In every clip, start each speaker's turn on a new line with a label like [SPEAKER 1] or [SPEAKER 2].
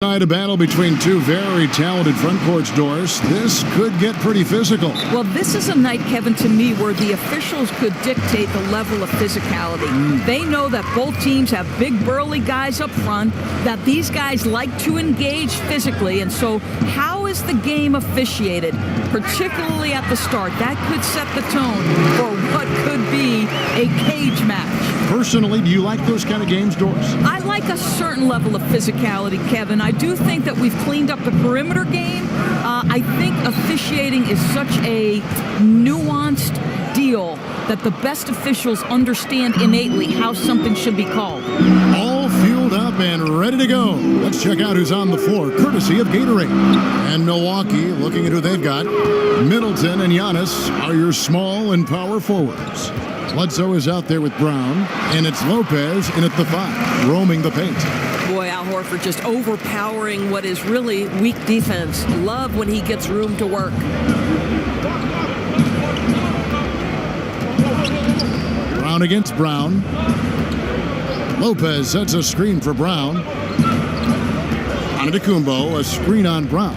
[SPEAKER 1] Tonight, a battle between two very talented front courts, Doris. This could get pretty physical.
[SPEAKER 2] Well, this is a night, Kevin, to me, where the officials could dictate the level of physicality. They know that both teams have big, burly guys up front, that these guys like to engage physically, and so how is the game officiated, particularly at the start? That could set the tone for what could be a cage match.
[SPEAKER 1] Personally, do you like those kind of games, Doris?
[SPEAKER 2] I like a certain level of physicality, Kevin. I do think that we've cleaned up the perimeter game. I think officiating is such a nuanced deal that the best officials understand innately how something should be called.
[SPEAKER 1] All fueled up and ready to go. Let's check out who's on the floor, courtesy of Gatorade. And Milwaukee, looking at who they've got. Middleton and Giannis are your small and power forwards. Bledsoe is out there with Brown, and it's Lopez in at the 5, roaming the paint.
[SPEAKER 3] Boy, Al Horford just overpowering what is really weak defense. Love when he gets room to work.
[SPEAKER 1] Brown against Brown. Lopez sets a screen for Brown. Antetokounmpo, a screen on Brown.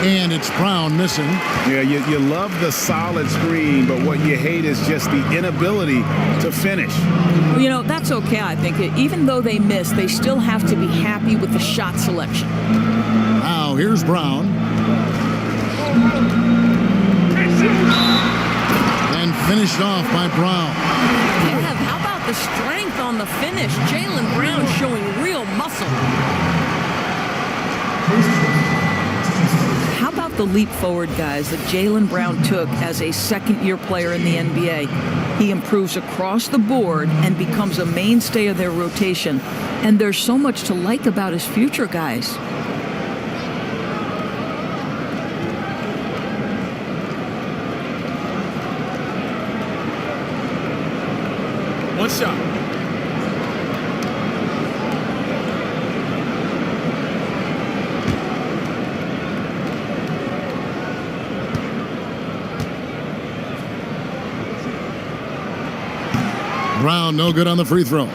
[SPEAKER 1] And it's Brown missing.
[SPEAKER 4] Yeah, you love the solid screen, but what you hate is just the inability to finish.
[SPEAKER 2] Well, you know, that's okay, I think. Even though they miss, they still have to be happy with the shot selection.
[SPEAKER 1] Now, here's Brown. And finished off by Brown.
[SPEAKER 3] Kev, how about the strength on the finish? Jaylen Brown showing real muscle.
[SPEAKER 2] How about the leap forward, guys, that Jaylen Brown took as a second-year player in the NBA? He improves across the board and becomes a mainstay of their rotation. And there's so much to like about his future, guys.
[SPEAKER 5] One shot.
[SPEAKER 1] Brown, no good on the free throw.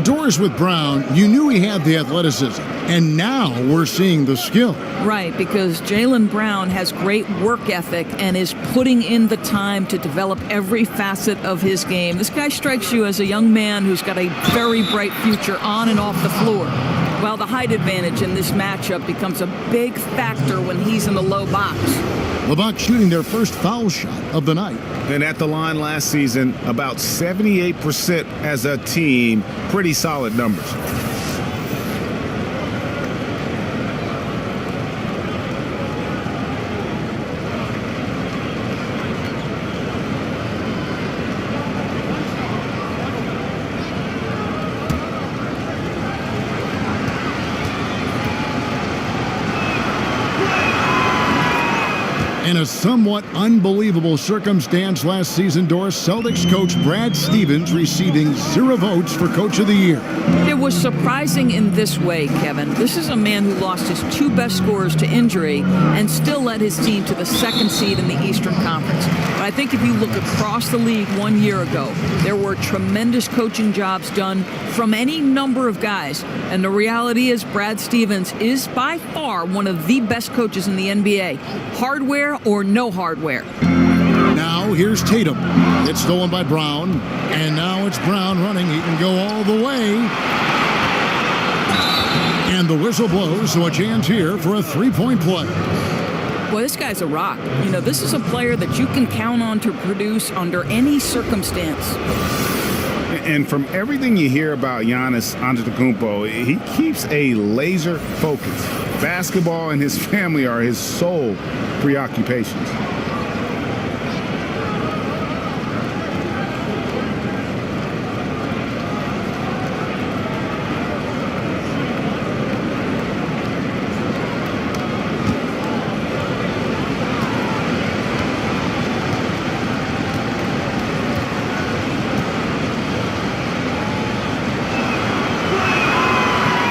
[SPEAKER 1] Doris with Brown, you knew he had the athleticism, and now we're seeing the skill.
[SPEAKER 2] Right, because Jaylen Brown has great work ethic and is putting in the time to develop every facet of his game. This guy strikes you as a young man who's got a very bright future on and off the floor. While the height advantage in this matchup becomes a big factor when he's in the low box.
[SPEAKER 1] The Bucks shooting their first foul shot of the night.
[SPEAKER 4] And at the line last season, about 78% as a team. Pretty solid numbers.
[SPEAKER 1] In a somewhat unbelievable circumstance last season, Doris, Celtics coach Brad Stevens receiving 0 votes for Coach of the Year.
[SPEAKER 2] It was surprising in this way, Kevin. This is a man who lost his 2 best scorers to injury and still led his team to the 2nd seed in the Eastern Conference. But I think if you look across the league 1 year ago, there were tremendous coaching jobs done from any number of guys. And the reality is Brad Stevens is by far one of the best coaches in the NBA. Hardware or no hardware.
[SPEAKER 1] Now here's Tatum. It's stolen by Brown. And now it's Brown running. He can go all the way. And the whistle blows, so a chance here for a 3-point play.
[SPEAKER 2] Boy, this guy's a rock. You know, this is a player that you can count on to produce under any circumstance.
[SPEAKER 4] And from everything you hear about Giannis Antetokounmpo, he keeps a laser focus. Basketball and his family are his sole preoccupations.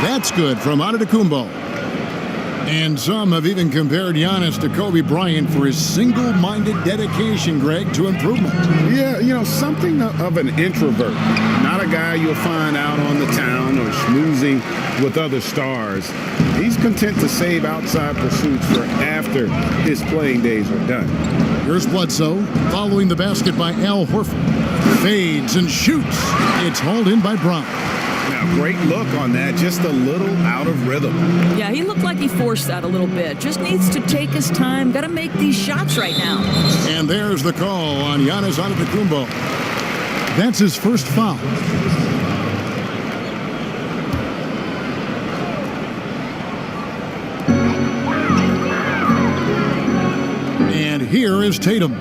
[SPEAKER 1] That's good from Antetokounmpo. And some have even compared Giannis to Kobe Bryant for his single-minded dedication, Greg, to improvement.
[SPEAKER 4] Yeah, you know, something of an introvert. Not a guy you'll find out on the town or schmoozing with other stars. He's content to save outside pursuits for after his playing days are done.
[SPEAKER 1] Here's Bledsoe, following the basket by Al Horford. Fades and shoots. It's hauled in by Brown.
[SPEAKER 4] Now, great look on that, just a little out of rhythm.
[SPEAKER 2] Yeah, he looked like he forced that a little bit. Just needs to take his time. Got to make these shots right now.
[SPEAKER 1] And there's the call on Giannis Antetokounmpo. That's his first foul. And here is Tatum.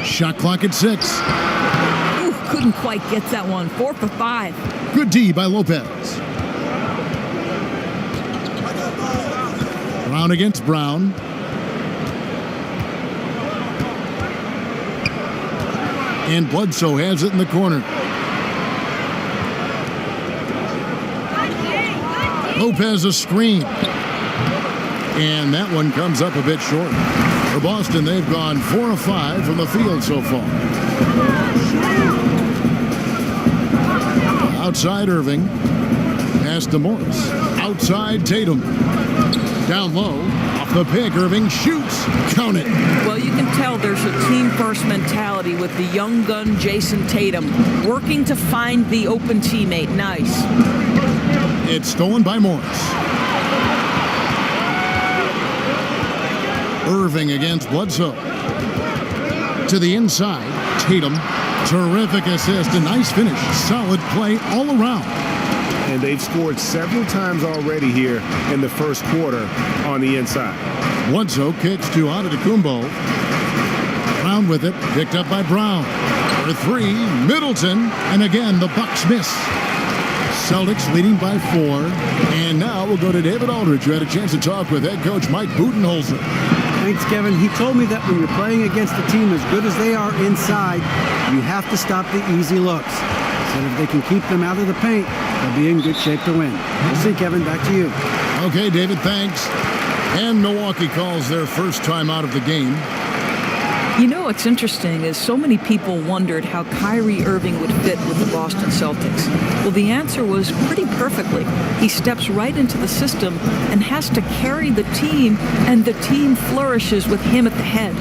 [SPEAKER 1] Shot clock at 6.
[SPEAKER 2] Ooh, couldn't quite get that one. 4 for 5.
[SPEAKER 1] Good D by Lopez. Brown against Brown. And Bledsoe has it in the corner. Lopez a screen. And that one comes up a bit short. For Boston, they've gone 4 of 5 from the field so far. Outside Irving. Pass to Morris. Outside Tatum. Down low. Off the pick, Irving shoots. Count it.
[SPEAKER 2] Well, you can tell there's a team-first mentality with the young gun Jason Tatum working to find the open teammate. Nice.
[SPEAKER 1] It's stolen by Morris. Irving against Bledsoe. To the inside, Tatum. Terrific assist, a nice finish. Solid play all around.
[SPEAKER 4] And they've scored several times already here in the first quarter on the inside.
[SPEAKER 1] Bledsoe kicks to Antetokounmpo. Brown with it, picked up by Brown. For 3, Middleton, and again the Bucks miss. Celtics leading by 4. And now we'll go to David Aldridge, who had a chance to talk with head coach Mike Budenholzer.
[SPEAKER 6] Thanks, Kevin. He told me that when you're playing against a team as good as they are inside, you have to stop the easy looks. So if they can keep them out of the paint, they'll be in good shape to win. We'll see, Kevin. Back to you.
[SPEAKER 1] Okay, David, thanks. And Milwaukee calls their first time out of the game.
[SPEAKER 2] You know what's interesting is so many people wondered how Kyrie Irving would fit with the Boston Celtics. Well, the answer was pretty perfectly. He steps right into the system and has to carry the team, and the team flourishes with him at the head.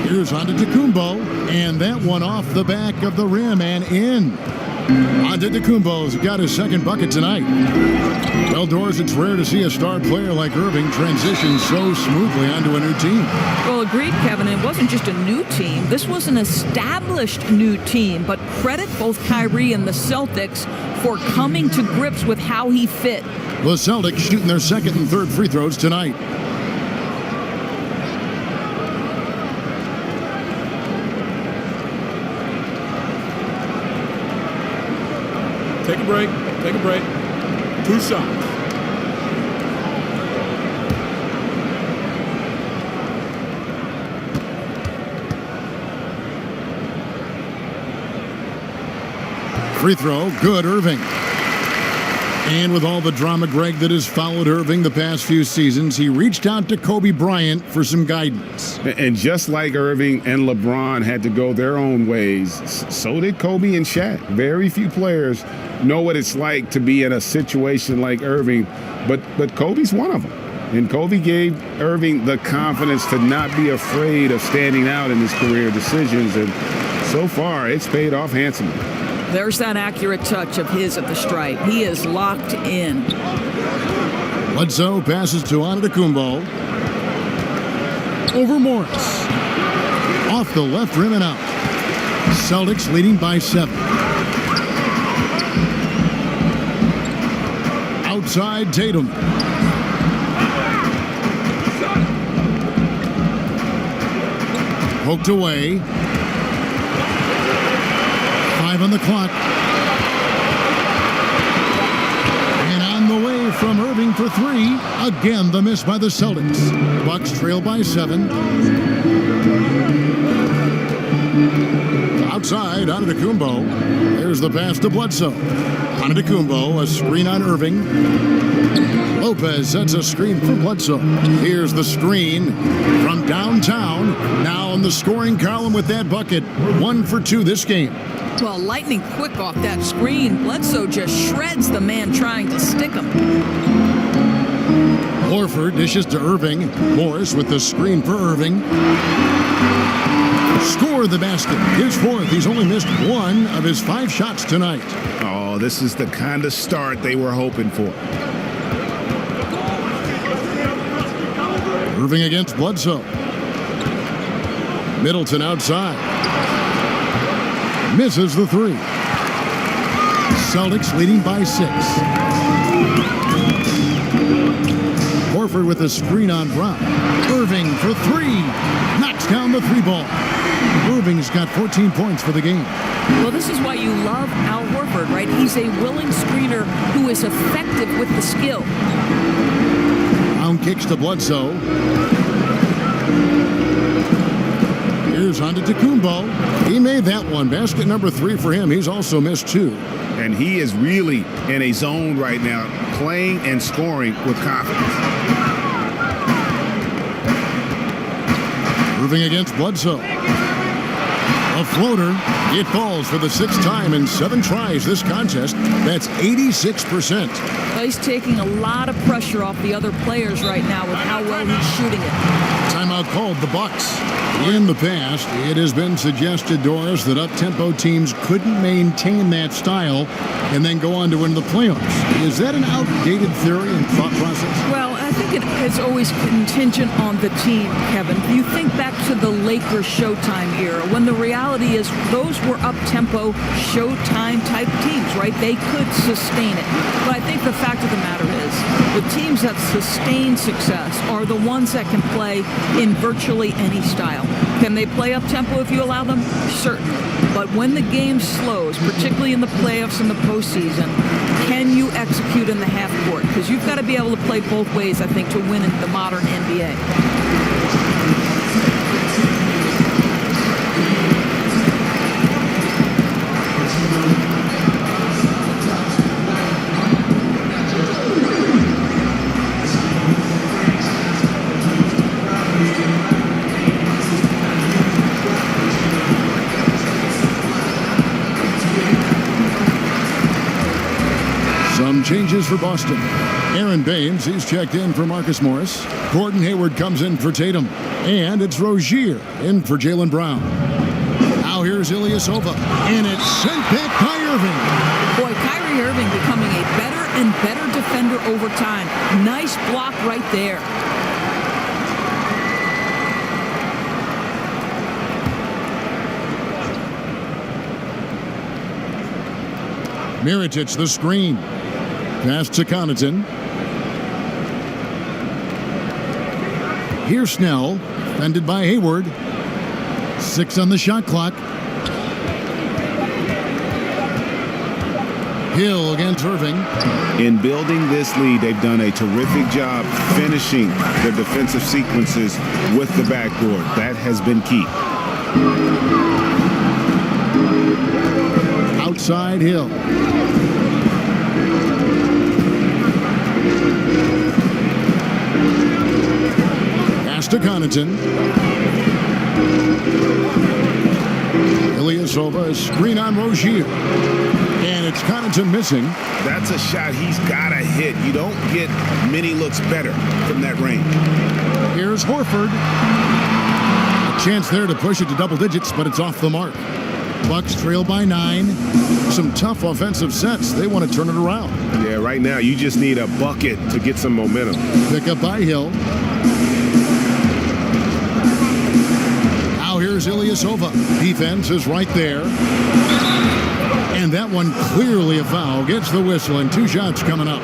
[SPEAKER 1] Here's Antetokounmpo, and that one off the back of the rim and in. Antetokounmpo's got his second bucket tonight. Well, Doris, it's rare to see a star player like Irving transition so smoothly onto a new team.
[SPEAKER 2] Well, agreed, Kevin. It wasn't just a new team. This was an established new team. But credit both Kyrie and the Celtics for coming to grips with how he fit.
[SPEAKER 1] The Celtics shooting their second and third free throws tonight.
[SPEAKER 5] Take a break. Take a break. 2 shots.
[SPEAKER 1] Free throw, good, Irving. And with all the drama, Greg, that has followed Irving the past few seasons, he reached out to Kobe Bryant for some guidance.
[SPEAKER 4] And just like Irving and LeBron had to go their own ways, so did Kobe and Shaq. Very few players know what it's like to be in a situation like Irving, but Kobe's one of them. And Kobe gave Irving the confidence to not be afraid of standing out in his career decisions, and so far it's paid off handsomely.
[SPEAKER 2] There's that accurate touch of his at the stripe. He is locked in.
[SPEAKER 1] Bledsoe passes to Antetokounmpo. Over Morris. Off the left rim and out. Celtics leading by 7. Outside Tatum. Poked away. 5 on the clock. And on the way from Irving for 3. Again, the miss by the Celtics. Bucks trail by 7. Outside, Antetokounmpo. There's the pass to Bledsoe. Antetokounmpo, a screen on Irving. Lopez sets a screen for Bledsoe. Here's the screen from downtown. Now in the scoring column with that bucket. 1 for 2 this game.
[SPEAKER 2] Well, lightning quick off that screen. Bledsoe just shreds the man trying to stick him.
[SPEAKER 1] Horford dishes to Irving. Morris with the screen for Irving. Score the basket. His 4th. He's only missed 1 of his 5 shots tonight.
[SPEAKER 4] Oh, this is the kind of start they were hoping for.
[SPEAKER 1] Irving against Bledsoe. Middleton outside. Misses the 3. Celtics leading by 6. Horford with a screen on Brown. Irving for 3. Knocks down the 3 ball. Irving's got 14 points for the game.
[SPEAKER 2] Well, this is why you love Al Horford, right? He's a willing screener who is effective with the skill.
[SPEAKER 1] Brown kicks to Bledsoe. Here's Antetokounmpo. He made that one. Basket number 3 for him. He's also missed 2.
[SPEAKER 4] And he is really in a zone right now, playing and scoring with confidence.
[SPEAKER 1] Irving against Bledsoe. A floater. It falls for the 6th time in 7 tries this contest. That's 86%.
[SPEAKER 2] Well, he's taking a lot of pressure off the other players right now with how well he's shooting it.
[SPEAKER 1] Timeout called the Bucks. In the past, it has been suggested, Doris, that up-tempo teams couldn't maintain that style and then go on to win the playoffs. Is that an outdated theory and thought process?
[SPEAKER 2] Well, I think it is always contingent on the team, Kevin. You think back to the Lakers Showtime era when the reality is those were up-tempo Showtime type teams, right? They could sustain it. But I think the fact of the matter is the teams that sustain success are the ones that can play in virtually any style. Can they play up-tempo if you allow them? Certainly. But when the game slows, particularly in the playoffs and the postseason, can you execute in the half court? Because you've got to be able to play both ways, I think, to win in the modern NBA.
[SPEAKER 1] Changes for Boston. Aaron Baines, he's checked in for Marcus Morris. Gordon Hayward comes in for Tatum. And it's Rozier in for Jaylen Brown. Now here's Ilyasova. And it's sent back by Irving.
[SPEAKER 2] Boy, Kyrie Irving becoming a better and better defender over time. Nice block right there.
[SPEAKER 1] Mirotic, the screen. Pass to Connaughton. Here's Snell, defended by Hayward. 6 on the shot clock. Hill against Irving.
[SPEAKER 4] In building this lead, they've done a terrific job finishing the defensive sequences with the backboard. That has been key.
[SPEAKER 1] Outside Hill. Pass to Connaughton. Ilyasova, a screen on Rozier. And it's Connaughton missing.
[SPEAKER 4] That's a shot he's got to hit. You don't get many looks better from that range.
[SPEAKER 1] Here's Horford. A chance there to push it to double digits, but it's off the mark. Bucks trail by 9. Some tough offensive sets. They want to turn it around.
[SPEAKER 4] Yeah, right now you just need a bucket to get some momentum.
[SPEAKER 1] Pick up by Hill. Now here's Ilyasova. Defense is right there. And that one clearly a foul. Gets the whistle and 2 shots coming up.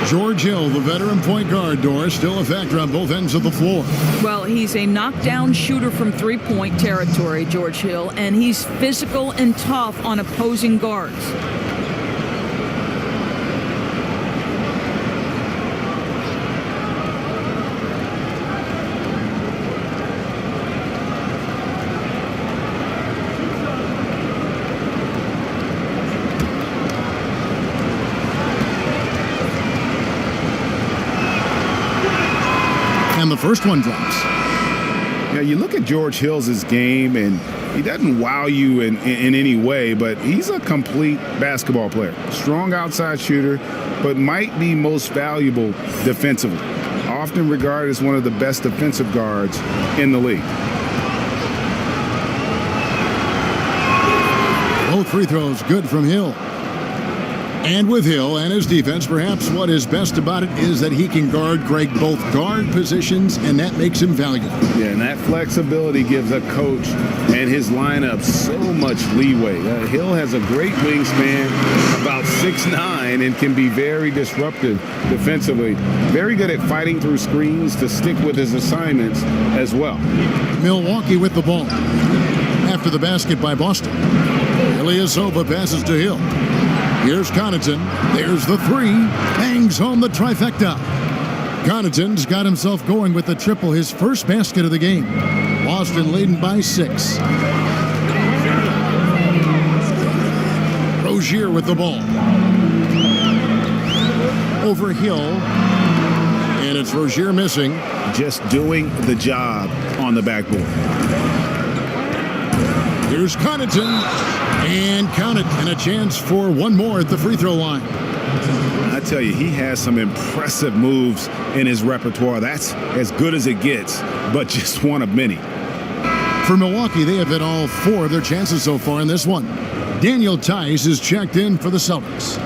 [SPEAKER 1] George Hill, the veteran point guard, Doris, still a factor on both ends of the floor.
[SPEAKER 2] Well, he's a knockdown shooter from three-point territory, George Hill, and he's physical and tough on opposing guards.
[SPEAKER 1] And the first one drops.
[SPEAKER 4] Now, you look at George Hill's game, and he doesn't wow you in any way, but he's a complete basketball player. Strong outside shooter, but might be most valuable defensively. Often regarded as one of the best defensive guards in the league.
[SPEAKER 1] Both free throws good from Hill. And with Hill and his defense, perhaps what is best about it is that he can guard both guard positions, and that makes him valuable.
[SPEAKER 4] Yeah, and that flexibility gives a coach and his lineup so much leeway. Hill has a great wingspan, about 6'9", and can be very disruptive defensively. Very good at fighting through screens to stick with his assignments as well.
[SPEAKER 1] Milwaukee with the ball. After the basket by Boston. Ilyasova passes to Hill. Here's Connaughton. There's the 3. Bangs home the trifecta. Connaughton's got himself going with the triple, his first basket of the game. Boston leading by 6. Rozier with the ball. Over Hill. And it's Rozier missing.
[SPEAKER 4] Just doing the job on the backboard.
[SPEAKER 1] Here's Connaughton. And count it, and a chance for one more at the free throw line.
[SPEAKER 4] I tell you, he has some impressive moves in his repertoire. That's as good as it gets, but just one of many.
[SPEAKER 1] For Milwaukee, they have hit all 4 of their chances so far in this one. Daniel Tice is checked in for the Celtics.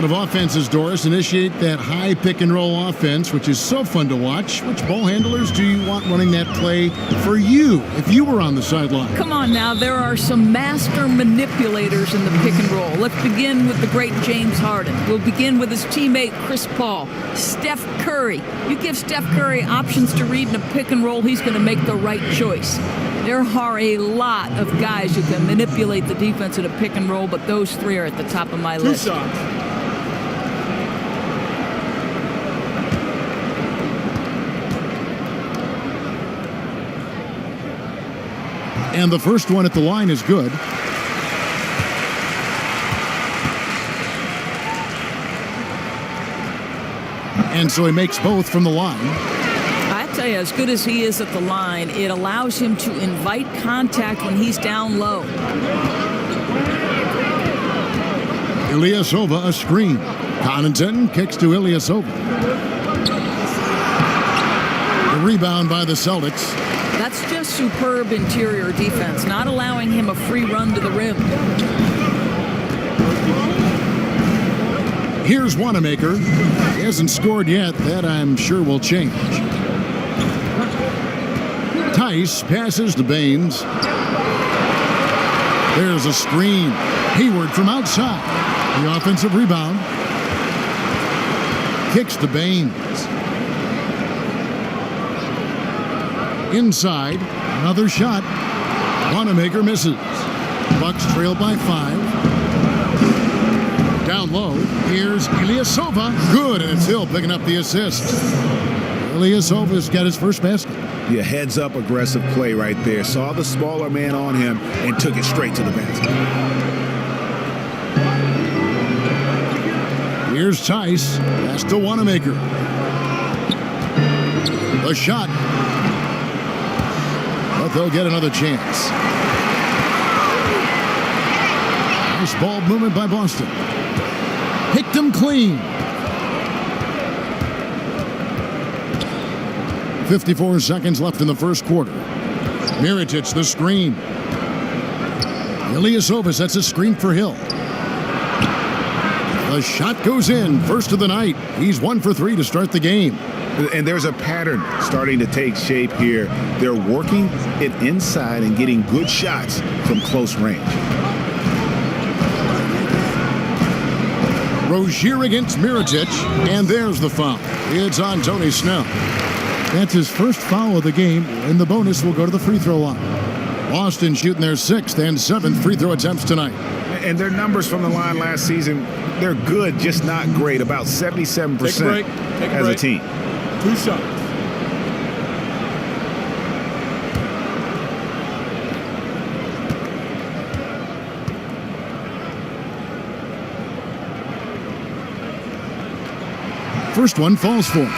[SPEAKER 1] Of offenses, Doris, initiate that high pick and roll offense, which is so fun to watch. Which ball handlers do you want running that play for you if you were on the sideline?
[SPEAKER 2] Come on now, there are some master manipulators in the pick and roll. Let's begin with the great James Harden. We'll begin with his teammate Chris Paul. Steph Curry. You give Steph Curry options to read in a pick and roll, he's going to make the right choice. There are a lot of guys who can manipulate the defense in a pick and roll, but those 3 are at the top of my
[SPEAKER 5] 2
[SPEAKER 2] list.
[SPEAKER 5] shots.
[SPEAKER 1] And the first one at the line is good. And so he makes both from the line.
[SPEAKER 2] I tell you, as good as he is at the line, it allows him to invite contact when he's down low.
[SPEAKER 1] Ilyasova a screen. Connaughton kicks to Ilyasova. The rebound by the Celtics.
[SPEAKER 2] That's just superb interior defense, not allowing him a free run to the rim.
[SPEAKER 1] Here's Wanamaker. He hasn't scored yet. That I'm sure will change. Tice passes to Baines. There's a screen. Hayward from outside. The offensive rebound. Kicks to Baines. Inside, another shot. Wanamaker misses. Bucks trail by 5. Down low, here's Ilyasova. Good, and it's Hill picking up the assist. Ilyasova's got his first basket.
[SPEAKER 7] Yeah, heads-up aggressive play right there. Saw the smaller man on him and took it straight to the basket.
[SPEAKER 1] Here's Tice. Pass to Wanamaker. The shot. But they'll get another chance. Nice ball movement by Boston. Picked him clean. 54 seconds left in the first quarter. Mirotic, the screen. Ilyasova sets a screen for Hill. The shot goes in. First of the night. He's 1 for 3 to start the game.
[SPEAKER 7] And there's a pattern starting to take shape here. They're working it inside and getting good shots from close range.
[SPEAKER 1] Rozier against Mirotic, and there's the foul. It's on Tony Snell. That's his first foul of the game, and the bonus will go to the free throw line. Boston shooting their 6th and 7th free throw attempts tonight.
[SPEAKER 4] And their numbers from the line last season, they're good, just not great. About 77% as a team.
[SPEAKER 5] 2 shots.
[SPEAKER 1] First one falls for him.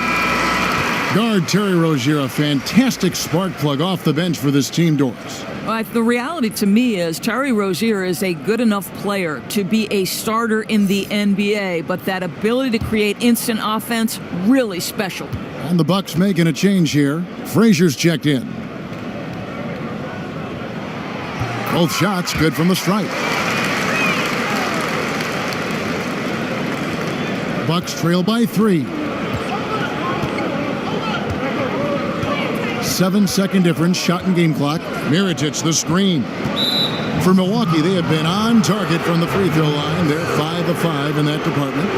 [SPEAKER 1] Guard Terry Rozier, a fantastic spark plug off the bench for this team, Doris.
[SPEAKER 2] The reality to me is Terry Rozier is a good enough player to be a starter in the NBA, but that ability to create instant offense, really special.
[SPEAKER 1] And the Bucks making a change here. Frazier's checked in. Both shots good from the stripe. Bucks trail by 3. 7-second difference, shot and game clock. Mirotic, the screen. For Milwaukee, they have been on target from the free throw line. They're 5 of 5 in that department.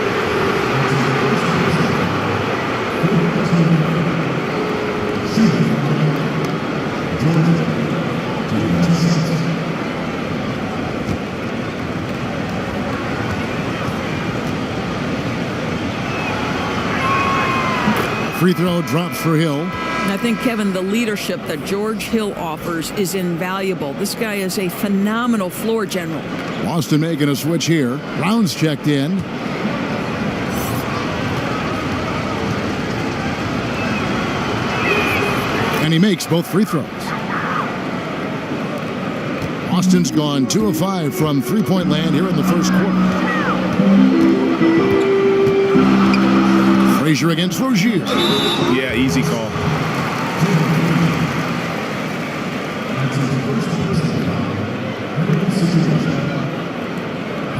[SPEAKER 1] Free throw drops for Hill.
[SPEAKER 2] And I think, Kevin, the leadership that George Hill offers is invaluable. This guy is a phenomenal floor general.
[SPEAKER 1] Boston making a switch here. Brown's checked in. And he makes both free throws. Boston's gone 2 of 5 from three-point land here in the first quarter. Frazier against Rozier.
[SPEAKER 4] Yeah, easy call.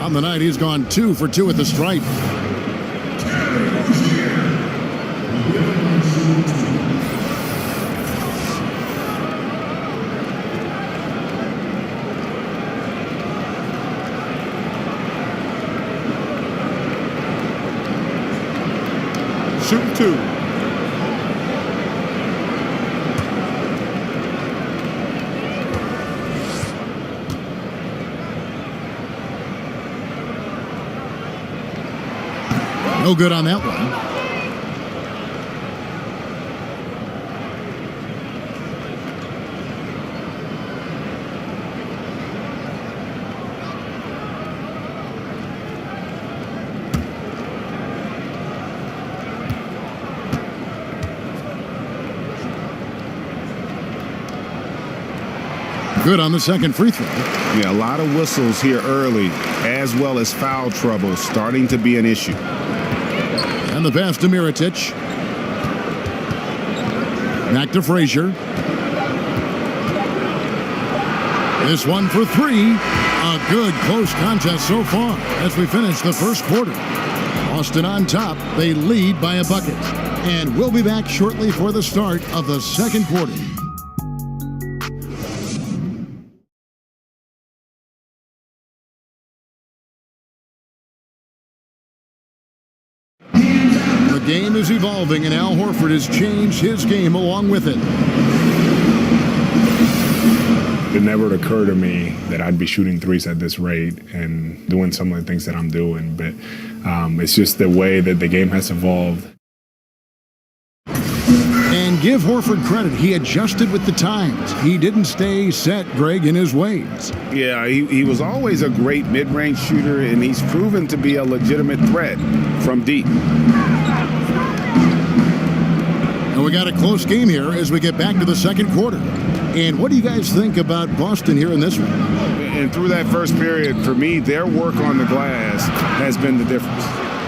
[SPEAKER 1] On the night, he's gone 2 for 2 at the stripe.
[SPEAKER 5] Shooting 2.
[SPEAKER 1] No good on that one. Good on the second free throw.
[SPEAKER 4] Yeah, a lot of whistles here early, as well as foul trouble starting to be an issue.
[SPEAKER 1] And the pass to Mirotic. Back to Frazier. This one for 3. A good close contest so far as we finish the first quarter. Boston on top. They lead by a bucket. And we'll be back shortly for the start of the second quarter. The game is evolving, and Al Horford has changed his game along with it.
[SPEAKER 8] It never occurred to me that I'd be shooting threes at this rate and doing some of the things that I'm doing, but it's just the way that the game has evolved.
[SPEAKER 1] And give Horford credit. He adjusted with the times. He didn't stay set, Greg, in his ways.
[SPEAKER 4] Yeah, he was always a great mid-range shooter, and he's proven to be a legitimate threat from deep.
[SPEAKER 1] And we got a close game here as we get back to the second quarter. And what do you guys think about Boston here in this one?
[SPEAKER 4] And through that first period, for me, their work on the glass has been the difference.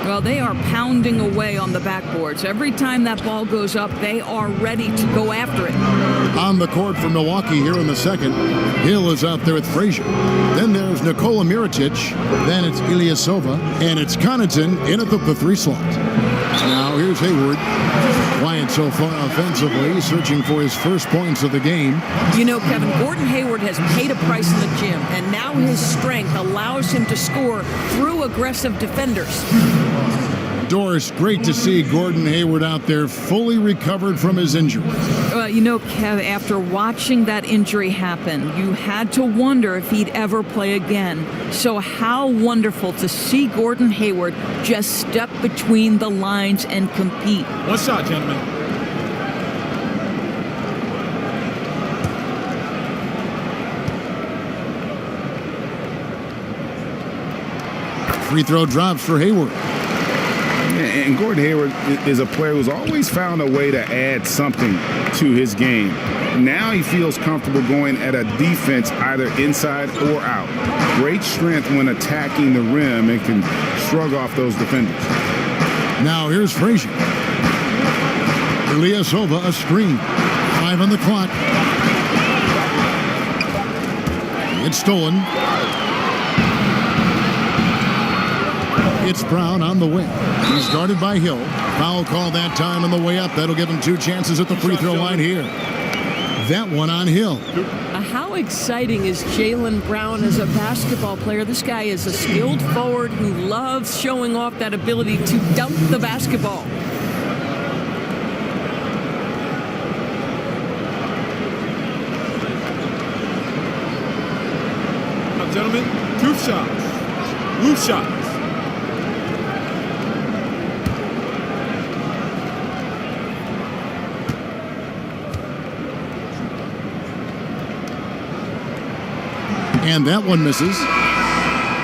[SPEAKER 2] Well, they are pounding away on the backboards. Every time that ball goes up, they are ready to go after it.
[SPEAKER 1] On the court for Milwaukee here in the second, Hill is out there with Frazier. Then there's Nikola Mirotic. Then it's Ilyasova. And it's Connaughton in at the three slot. Now here's Hayward. Quiet so far offensively, searching for his first points of the game.
[SPEAKER 3] You know, Kevin, Gordon Hayward has paid a price in the gym, and now his strength allows him to score through aggressive defenders.
[SPEAKER 1] Doris, great to see Gordon Hayward out there fully recovered from his injury.
[SPEAKER 2] You know, Kev, after watching that injury happen, you had to wonder if he'd ever play again. So how wonderful to see Gordon Hayward just step between the lines and compete.
[SPEAKER 5] One shot, gentlemen.
[SPEAKER 1] Free throw drops for Hayward.
[SPEAKER 4] And Gordon Hayward is a player who's always found a way to add something to his game. Now he feels comfortable going at a defense either inside or out. Great strength when attacking the rim and can shrug off those defenders.
[SPEAKER 1] Now here's Frazier. Ilyasova, a screen. 5 on the clock. It's stolen. It's Brown on the wing. He's guarded by Hill. Foul call that time on the way up. That'll give him 2 chances at the free throw line here. That one on Hill.
[SPEAKER 3] How exciting is Jaylen Brown as a basketball player? This guy is a skilled forward who loves showing off that ability to dunk the basketball.
[SPEAKER 5] Now, gentlemen, 2 shots. Loose shots.
[SPEAKER 1] And that one misses.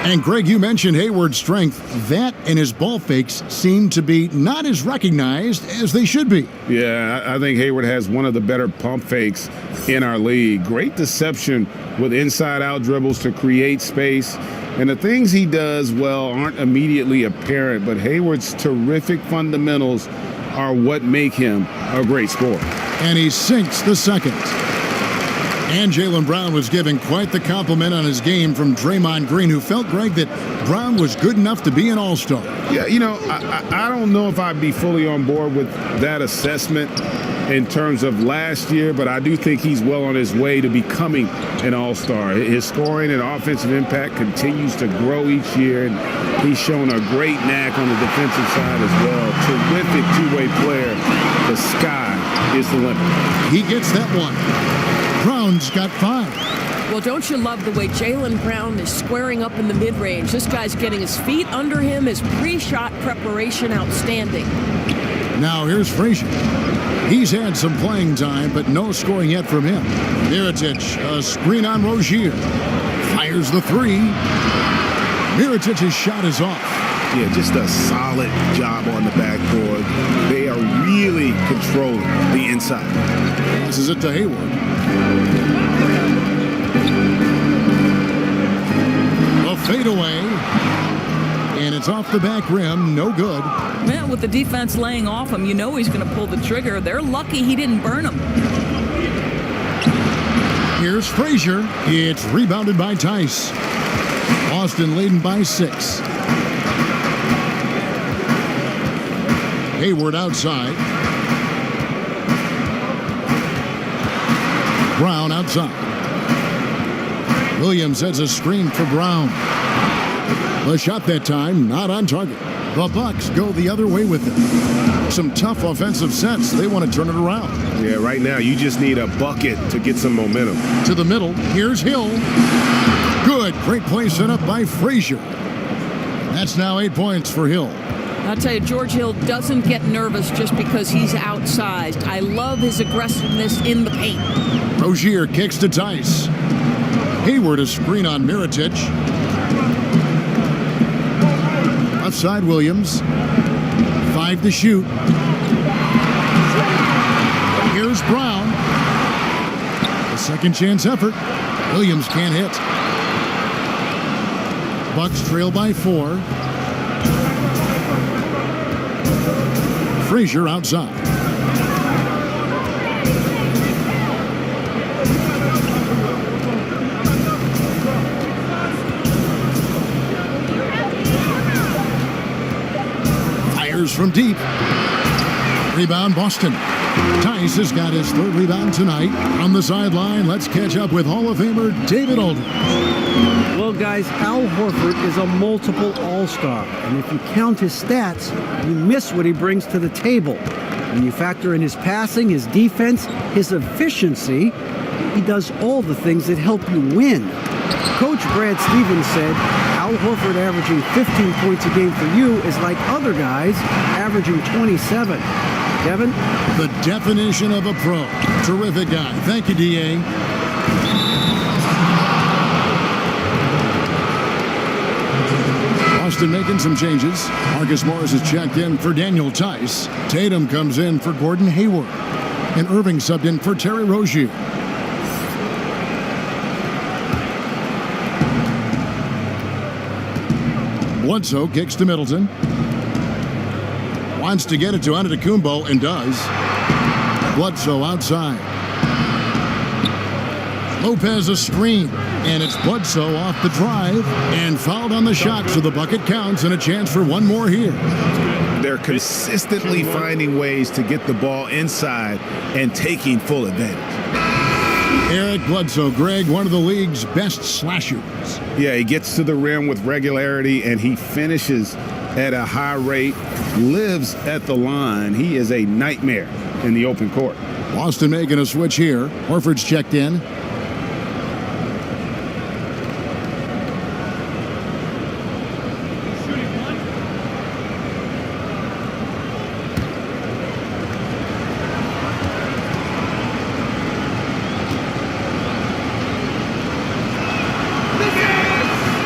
[SPEAKER 1] And Greg, you mentioned Hayward's strength. That and his ball fakes seem to be not as recognized as they should be.
[SPEAKER 4] Yeah, I think Hayward has one of the better pump fakes in our league. Great deception with inside-out dribbles to create space. And the things he does well aren't immediately apparent, but Hayward's terrific fundamentals are what make him a great scorer.
[SPEAKER 1] And he sinks the second. And Jaylen Brown was giving quite the compliment on his game from Draymond Green, who felt, Greg, that Brown was good enough to be an all-star.
[SPEAKER 4] Yeah, you know, I don't know if I'd be fully on board with that assessment in terms of last year, but I do think he's well on his way to becoming an all-star. His scoring and offensive impact continues to grow each year, and he's shown a great knack on the defensive side as well. Terrific two-way player. The sky is the limit.
[SPEAKER 1] He gets that one. Brown's got 5.
[SPEAKER 3] Well, don't you love the way Jaylen Brown is squaring up in the mid-range? This guy's getting his feet under him, his pre-shot preparation outstanding.
[SPEAKER 1] Now here's Frazier. He's had some playing time, but no scoring yet from him. Mirotic, a screen on Rozier. Fires the 3. Mirotic's shot is off.
[SPEAKER 7] Yeah, just a solid job on the backboard. They are really controlling the inside.
[SPEAKER 1] This is it to Hayward. A fadeaway. And it's off the back rim. No good.
[SPEAKER 2] Well, with the defense laying off him, you know he's going to pull the trigger. They're lucky he didn't burn him.
[SPEAKER 1] Here's Frazier. It's rebounded by Tice. Boston leading by 6. Hayward outside. Brown outside. Williams has a screen for Brown. The shot that time, not on target. The Bucks go the other way with it. Some tough offensive sets. They want to turn it around.
[SPEAKER 7] Yeah, right now you just need a bucket to get some momentum.
[SPEAKER 1] To the middle. Here's Hill. Good. Great play set up by Frazier. That's now 8 points for Hill.
[SPEAKER 2] I'll tell you, George Hill doesn't get nervous just because he's outsized. I love his aggressiveness in the paint.
[SPEAKER 1] Rozier kicks to Tice. Hayward a screen on Mirotic. Left side Williams. 5 to shoot. Here's Brown. A second chance effort. Williams can't hit. Bucks trail by 4. Frazier outside. Fires from deep. Rebound Boston. Tice has got his 3rd rebound tonight. On the sideline, let's catch up with Hall of Famer David Aldridge.
[SPEAKER 6] Well, guys, Al Horford is a multiple All-Star. And if you count his stats, you miss what he brings to the table. When you factor in his passing, his defense, his efficiency, he does all the things that help you win. Coach Brad Stevens said, Al Horford averaging 15 points a game for you is like other guys averaging 27. Kevin?
[SPEAKER 1] The definition of a pro. Terrific guy. Thank you, D.A. Boston making some changes. Marcus Morris is checked in for Daniel Tice. Tatum comes in for Gordon Hayward. And Irving subbed in for Terry Rozier. Bledsoe kicks to Middleton. Wants to get it to Antetokounmpo and does. Bledsoe outside. Lopez a screen. And it's Bledsoe off the drive and fouled on the shot, so the bucket counts and a chance for one more here.
[SPEAKER 7] They're consistently finding ways to get the ball inside and taking full advantage.
[SPEAKER 1] Eric Bledsoe, Greg, one of the league's best slashers.
[SPEAKER 4] Yeah, he gets to the rim with regularity, and he finishes at a high rate, lives at the line. He is a nightmare in the open court.
[SPEAKER 1] Boston making a switch here. Horford's checked in.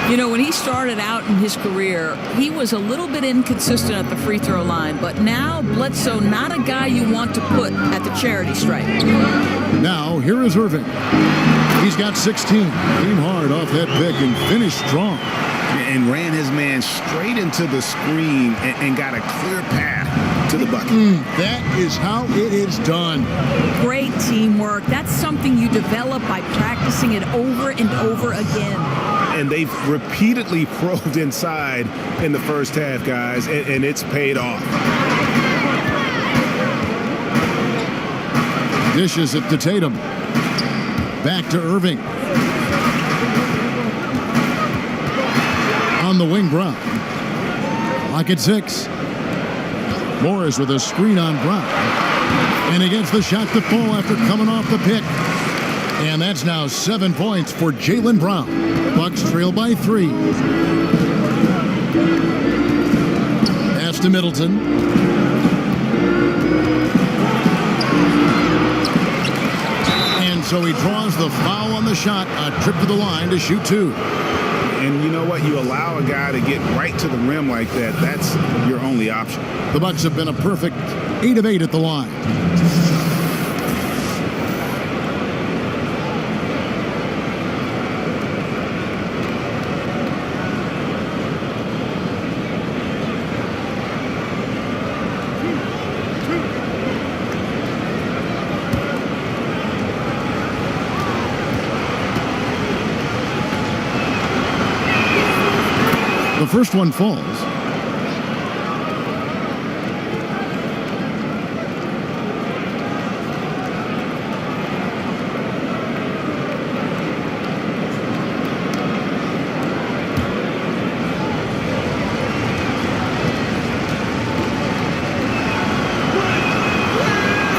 [SPEAKER 2] You know, when he started out in his career, he was a little bit inconsistent at the free throw line, but now Bledsoe, not a guy you want to put at the charity stripe.
[SPEAKER 1] Now, here is Irving. He's got 16. Came hard off that pick and finished strong.
[SPEAKER 7] And ran his man straight into the screen and got a clear path to the bucket.
[SPEAKER 1] That is how it is done.
[SPEAKER 2] Great teamwork. That's something you develop by practicing it over and over again.
[SPEAKER 7] And they've repeatedly probed inside in the first half, guys, and it's paid off.
[SPEAKER 1] Dishes it to Tatum. Back to Irving. On the wing, Brown. Lock at 6. Morris with a screen on Brown. And he gets the shot to fall after coming off the pick. And that's now 7 points for Jaylen Brown. Bucks trail by 3. Pass to Middleton. And so he draws the foul on the shot. A trip to the line to shoot 2.
[SPEAKER 7] And you know what? You allow a guy to get right to the rim like that. That's your only option.
[SPEAKER 1] The Bucks have been a perfect 8 of 8 at the line. The first one falls.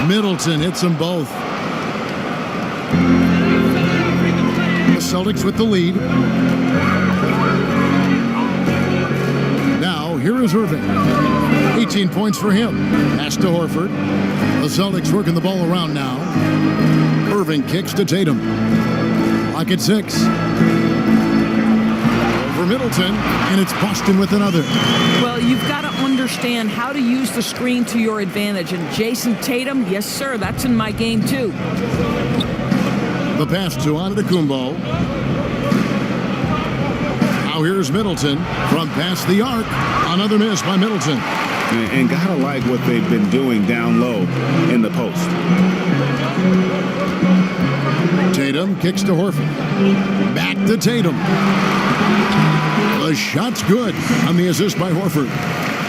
[SPEAKER 1] Middleton hits them both. The Celtics with the lead. Now, here is Irving. 18 points for him. Pass to Horford. The Celtics working the ball around now. Irving kicks to Tatum. Clock at 6. Over Middleton, and it's Boston with another.
[SPEAKER 2] Well, you've got to understand how to use the screen to your advantage. And Jason Tatum, yes, sir, that's in my game, too.
[SPEAKER 1] The pass to Antetokounmpo. Now here's Middleton from past the arc. Another miss by Middleton.
[SPEAKER 7] And gotta like what they've been doing down low in the post.
[SPEAKER 1] Tatum kicks to Horford. Back to Tatum. The shot's good on the assist by Horford.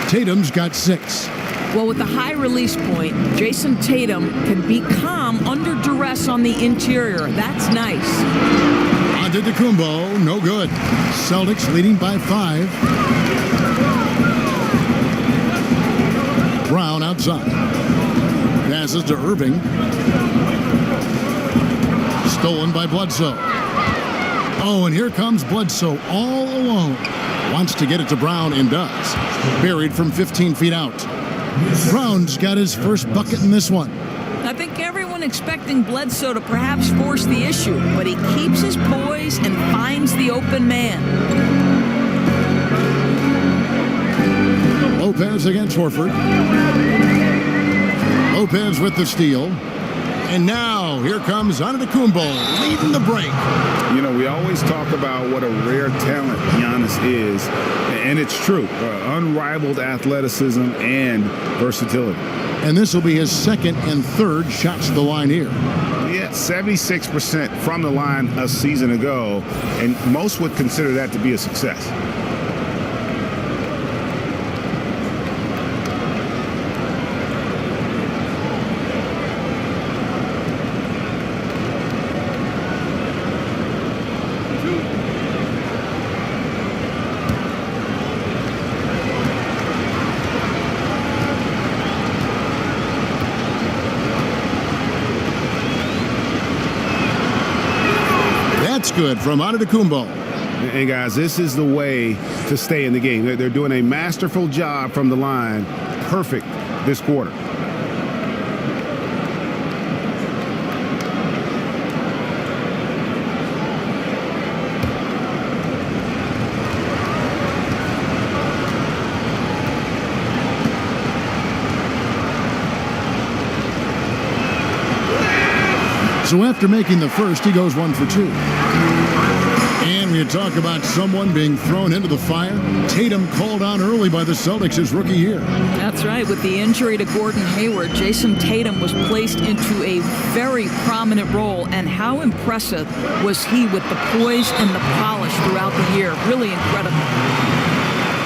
[SPEAKER 1] Tatum's got 6.
[SPEAKER 2] Well, with the high release point, Jason Tatum can be calm under duress on the interior. That's nice.
[SPEAKER 1] Antetokounmpo, no good. Celtics leading by 5. Brown outside. Passes to Irving. Stolen by Bledsoe. Oh, and here comes Bledsoe all alone. Wants to get it to Brown and does. Buried from 15 feet out. Brown's got his first bucket in this one.
[SPEAKER 2] I think everyone expecting Bledsoe to perhaps force the issue, but he keeps his poise and finds the open man.
[SPEAKER 1] Lopez against Horford. Lopez with the steal. And now, here comes Antetokounmpo leading the break.
[SPEAKER 7] You know, we always talk about what a rare talent Giannis is, and it's true. Unrivaled athleticism and versatility.
[SPEAKER 1] And this will be his second and third shots to the line here.
[SPEAKER 7] Yeah, 76% from the line a season ago, and most would consider that to be a success.
[SPEAKER 1] Good from Antetokounmpo.
[SPEAKER 7] And guys, this is the way to stay in the game. They're doing a masterful job from the line. Perfect this quarter.
[SPEAKER 1] So after making the first, he goes 1 for 2. And we talk about someone being thrown into the fire. Tatum called on early by the Celtics his rookie year.
[SPEAKER 2] That's right. With the injury to Gordon Hayward, Jason Tatum was placed into a very prominent role. And how impressive was he with the poise and the polish throughout the year? Really incredible.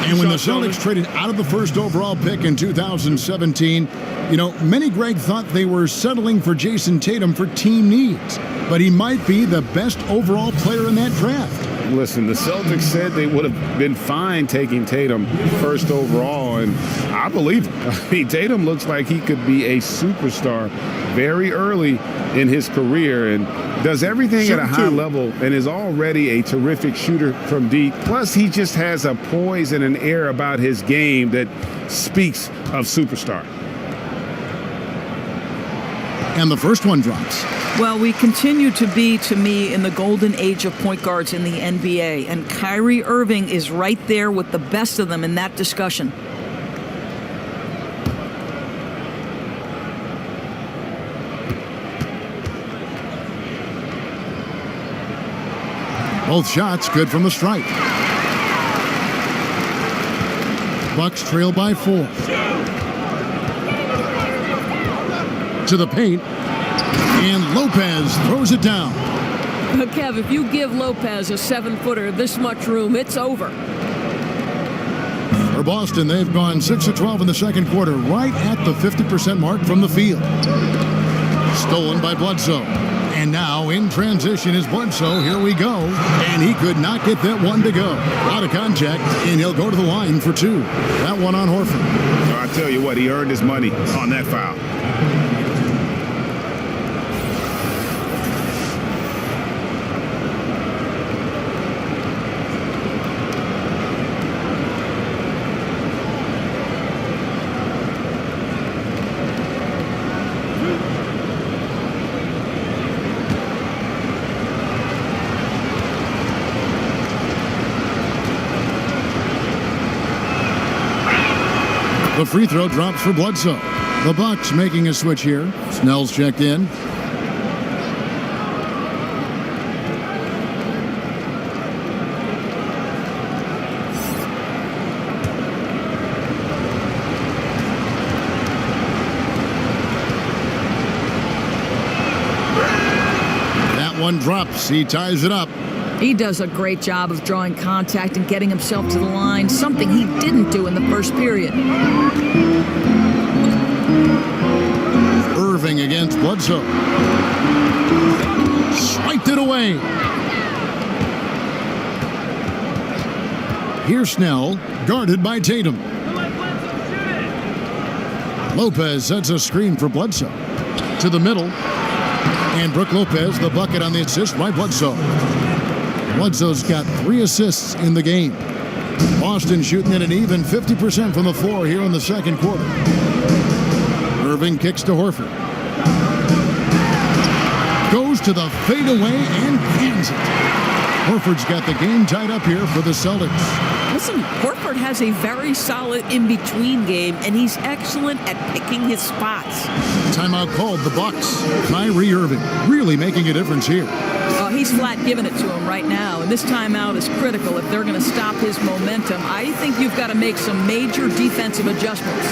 [SPEAKER 1] And when the Celtics traded out of the first overall pick in 2017, you know, many, Greg, thought they were settling for Jason Tatum for team needs. But he might be the best overall player in that draft.
[SPEAKER 7] Listen, the Celtics said they would have been fine taking Tatum first overall, and I believe him. I mean, Tatum looks like he could be a superstar very early in his career and does everything at a high level and is already a terrific shooter from deep. Plus, he just has a poise and an air about his game that speaks of superstar.
[SPEAKER 1] And the first one drops.
[SPEAKER 2] Well, we continue to be, to me, in the golden age of point guards in the NBA, and Kyrie Irving is right there with the best of them in that discussion.
[SPEAKER 1] Both shots good from the stripe. Bucks trail by 4. To the paint, and Lopez throws it down.
[SPEAKER 3] But Kev, if you give Lopez a 7-footer this much room, it's over.
[SPEAKER 1] For Boston, they've gone 6 of 12 in the second quarter, right at the 50% mark from the field. Stolen by Bledsoe. And now in transition is Bledsoe. Here we go. And he could not get that one to go. Out of contact, and he'll go to the line for 2. That one on Horford.
[SPEAKER 7] I tell you what, he earned his money on that foul.
[SPEAKER 1] The free throw drops for Bledsoe. The Bucks making a switch here. Snell's checked in. That one drops. He ties it up.
[SPEAKER 2] He does a great job of drawing contact and getting himself to the line, something he didn't do in the first period.
[SPEAKER 1] Irving against Bledsoe. Swiped it away. Here's Snell, guarded by Tatum. Lopez sets a screen for Bledsoe. To the middle. And Brook Lopez, the bucket on the assist by Bledsoe. Bledsoe's got 3 assists in the game. Boston shooting at an even 50% from the floor here in the second quarter. Irving kicks to Horford. Goes to the fadeaway and cans it. Horford's got the game tied up here for the Celtics.
[SPEAKER 2] Listen, Horford has a very solid in-between game, and he's excellent at picking his spots.
[SPEAKER 1] Timeout called the Bucks. Kyrie Irving really making a difference here.
[SPEAKER 2] He's flat giving it to him right now, and this timeout is critical if they're going to stop his momentum. I think you've got to make some major defensive adjustments.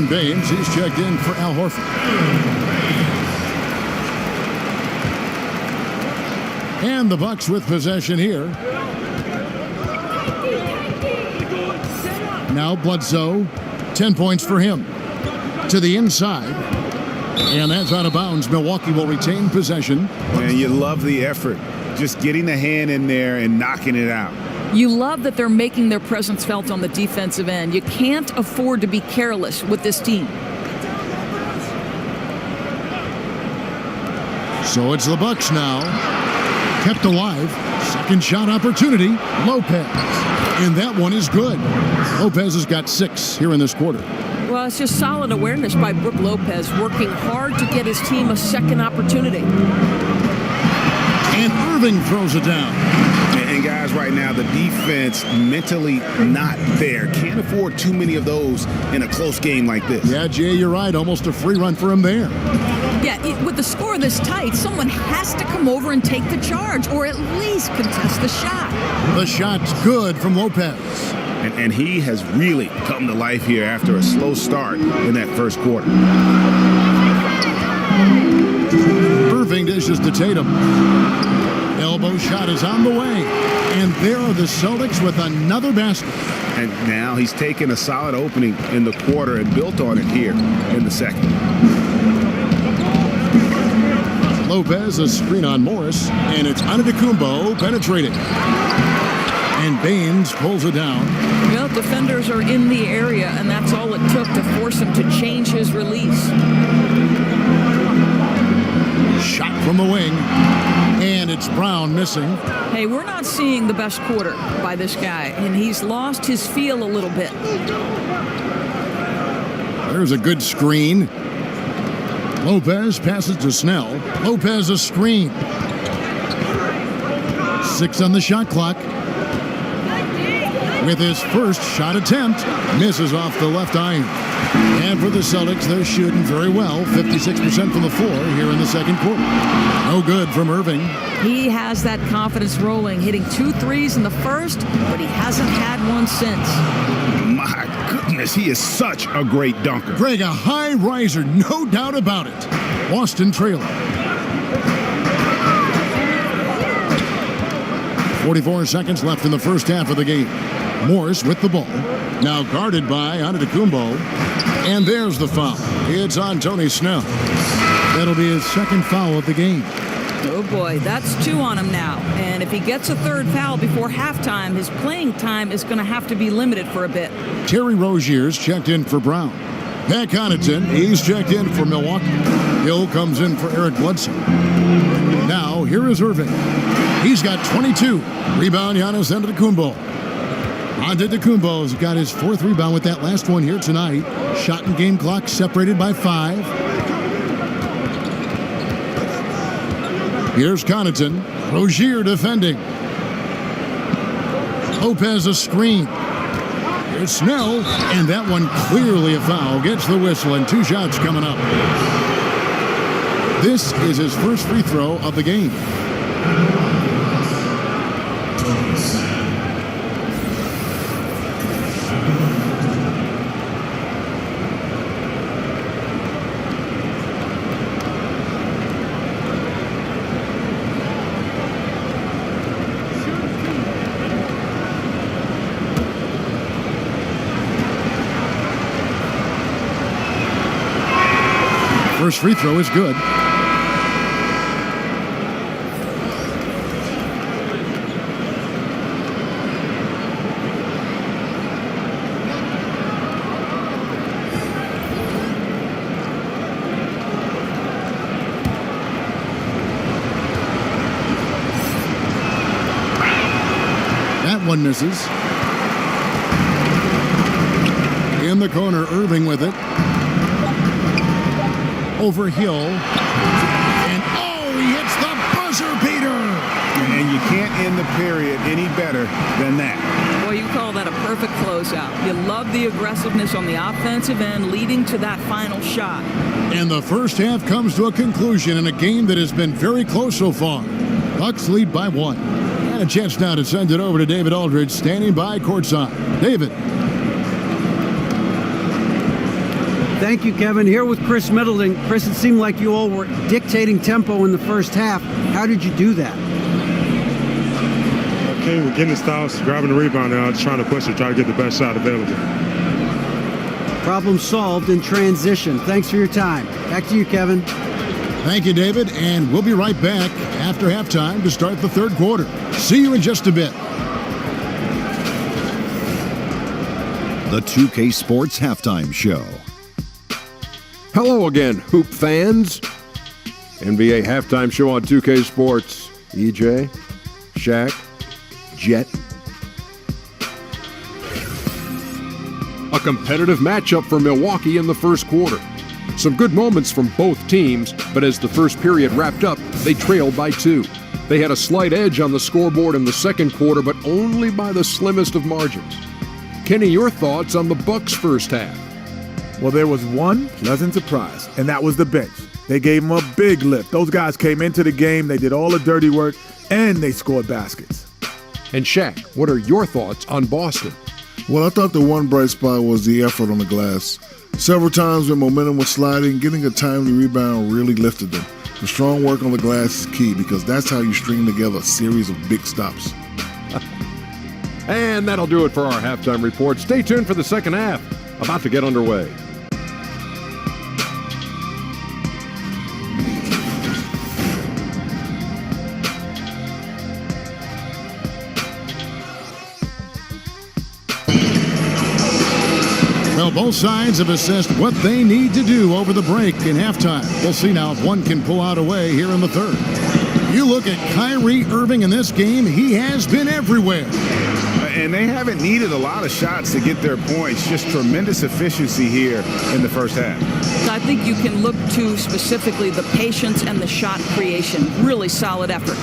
[SPEAKER 1] Baines, he's checked in for Al Horford. And the Bucks with possession here. Now Bledsoe, 10 points for him. To the inside. And that's out of bounds. Milwaukee will retain possession.
[SPEAKER 4] And you love the effort. Just getting the hand in there and knocking it out.
[SPEAKER 2] You love that they're making their presence felt on the defensive end. You can't afford to be careless with this team.
[SPEAKER 1] So it's the Bucks now. Kept alive. Second shot opportunity. Lopez. And that one is good. Lopez has got 6 here in this quarter.
[SPEAKER 2] Well, it's just solid awareness by Brook Lopez, working hard to get his team a second opportunity.
[SPEAKER 1] And Irving throws it down.
[SPEAKER 4] And guys, right now, the defense mentally not there. Can't afford too many of those in a close game like this.
[SPEAKER 1] Yeah, Jay, you're right. Almost a free run for him there.
[SPEAKER 2] Yeah, with the score this tight, someone has to come over and take the charge, or at least contest the shot.
[SPEAKER 1] The shot's good from Lopez.
[SPEAKER 4] And he has really come to life here after a slow start in that first quarter.
[SPEAKER 1] Irving dishes to Tatum. Elbow shot is on the way. And there are the Celtics with another basket.
[SPEAKER 4] And now he's taken a solid opening in the quarter and built on it here in the second.
[SPEAKER 1] Lopez, a screen on Morris. And it's Antetokounmpo penetrating. And Baines pulls it down.
[SPEAKER 2] Well, defenders are in the area, and that's all it took to force him to change his release.
[SPEAKER 1] Shot from the wing. And it's Brown missing.
[SPEAKER 2] Hey, we're not seeing the best quarter by this guy, and he's lost his feel a little bit.
[SPEAKER 1] There's a good screen. Lopez passes to Snell. Lopez a screen. 6 on the shot clock. With his first shot attempt, misses off the left iron. And for the Celtics, they're shooting very well, 56% from the floor here in the second quarter. No good from Irving.
[SPEAKER 2] He has that confidence rolling, hitting 2 threes in the first, but he hasn't had one since.
[SPEAKER 4] My goodness, he is such a great dunker.
[SPEAKER 1] Greg, a high riser, no doubt about it. Boston trailing. 44 seconds left in the first half of the game. Morris with the ball. Now guarded by Antetokounmpo. And there's the foul. It's on Tony Snell. That'll be his second foul of the game.
[SPEAKER 2] Oh boy, that's 2 on him now. And if he gets a third foul before halftime, his playing time is going to have to be limited for a bit.
[SPEAKER 1] Terry Rozier's checked in for Brown. Pat Connaughton, he's checked in for Milwaukee. Hill comes in for Eric Bledsoe. Now, here is Irving. He's got 22. Rebound, Giannis Antetokounmpo. Antetokounmpo's got his 4th rebound with that last one here tonight. Shot and game clock separated by 5. Here's Connaughton. Rozier defending. Lopez a screen. Here's Snell, and that one clearly a foul. Gets the whistle, and 2 shots coming up. This is his first free throw of the game. First free throw is good. That one misses. In the corner, Irving with it. Over Hill. And he hits the buzzer beater.
[SPEAKER 4] And you can't end the period any better than that.
[SPEAKER 2] Boy, you call that a perfect closeout. You love the aggressiveness on the offensive end leading to that final shot.
[SPEAKER 1] And the first half comes to a conclusion in a game that has been very close so far. Bucks lead by 1. And a chance now to send it over to David Aldridge, standing by courtside. David.
[SPEAKER 6] Thank you, Kevin. Here with Chris Middleton. Chris, it seemed like you all were dictating tempo in the first half. How did you do that?
[SPEAKER 9] Okay, we're getting the stops, grabbing the rebound now, just trying to push it, try to get the best shot available.
[SPEAKER 6] Problem solved in transition. Thanks for your time. Back to you, Kevin.
[SPEAKER 1] Thank you, David. And we'll be right back after halftime to start the third quarter. See you in just a bit.
[SPEAKER 10] The 2K Sports Halftime Show.
[SPEAKER 11] Hello again, Hoop fans. NBA Halftime Show on 2K Sports. EJ, Shaq, Jet. A competitive matchup for Milwaukee in the first quarter. Some good moments from both teams, but as the first period wrapped up, they trailed by 2. They had a slight edge on the scoreboard in the second quarter, but only by the slimmest of margins. Kenny, your thoughts on the Bucks' first half?
[SPEAKER 12] Well, there was one pleasant surprise, and that was the bench. They gave them a big lift. Those guys came into the game, they did all the dirty work, and they scored baskets.
[SPEAKER 11] And Shaq, what are your thoughts on Boston?
[SPEAKER 13] Well, I thought the one bright spot was the effort on the glass. Several times when momentum was sliding, getting a timely rebound really lifted them. The strong work on the glass is key because that's how you string together a series of big stops.
[SPEAKER 11] And that'll do it for our halftime report. Stay tuned for the second half, about to get underway.
[SPEAKER 1] Well, both sides have assessed what they need to do over the break in halftime. We'll see now if one can pull out a way here in the third. You look at Kyrie Irving in this game, he has been everywhere.
[SPEAKER 4] And they haven't needed a lot of shots to get their points. Just tremendous efficiency here in the first half.
[SPEAKER 2] I think you can look to specifically the patience and the shot creation. Really solid effort.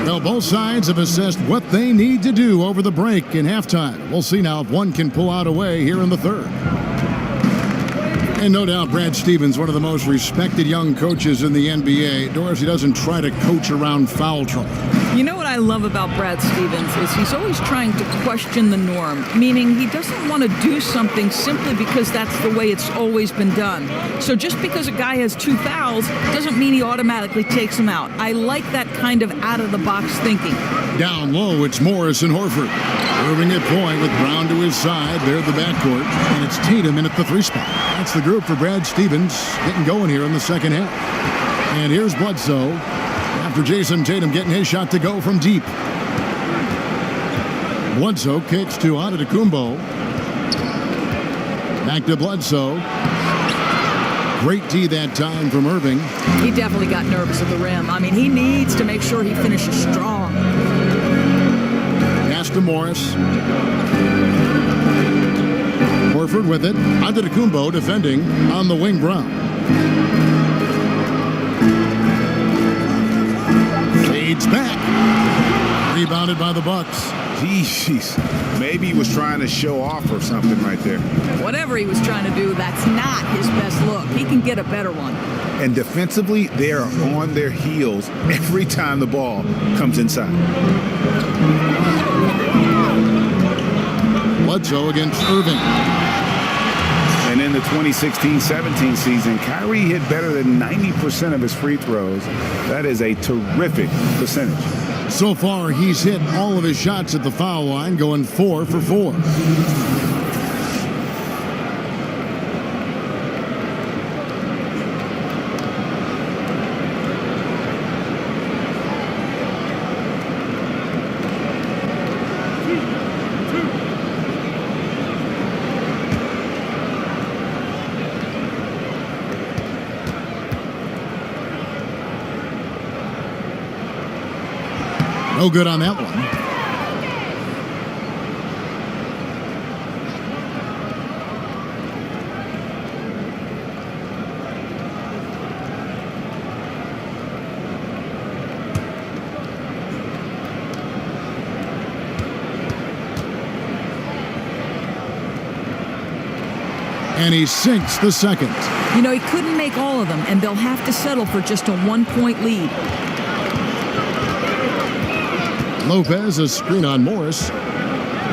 [SPEAKER 1] Well, both sides have assessed what they need to do over the break in halftime. We'll see now if one can pull out a way here in the third. And no doubt Brad Stevens, one of the most respected young coaches in the NBA. Dorsey doesn't try to coach around foul trouble.
[SPEAKER 2] You know what I love about Brad Stevens is he's always trying to question the norm, meaning he doesn't want to do something simply because that's the way it's always been done. So just because a guy has 2 fouls doesn't mean he automatically takes him out. I like that kind of out-of-the-box thinking.
[SPEAKER 1] Down low, it's Morris and Horford. Irving at point with Brown to his side. They're the backcourt, and it's Tatum in at the 3 spot. That's the group for Brad Stevens getting going here in the second half. And here's Bledsoe after Jason Tatum getting his shot to go from deep. Bledsoe kicks to Antetokounmpo. Back to Bledsoe. Great D that time from Irving.
[SPEAKER 2] He definitely got nervous at the rim. I mean, he needs to make sure he finishes strong.
[SPEAKER 1] Pass to Morris. Horford with it. Antetokounmpo defending on the wing. Brown. Fades back. Rebounded by the Bucks.
[SPEAKER 4] Jeez, maybe he was trying to show off or something right there.
[SPEAKER 2] Whatever he was trying to do, that's not his best look. He can get a better one.
[SPEAKER 4] And defensively, they are on their heels every time the ball comes inside.
[SPEAKER 1] Bledsoe against Irving.
[SPEAKER 4] And in the 2016-17 season, Kyrie hit better than 90% of his free throws. That is a terrific percentage.
[SPEAKER 1] So far, he's hit all of his shots at the foul line, going 4 for 4. No good on that one. And he sinks the second.
[SPEAKER 2] You know, he couldn't make all of them, and they'll have to settle for just a 1-point lead.
[SPEAKER 1] Lopez, a screen on Morris.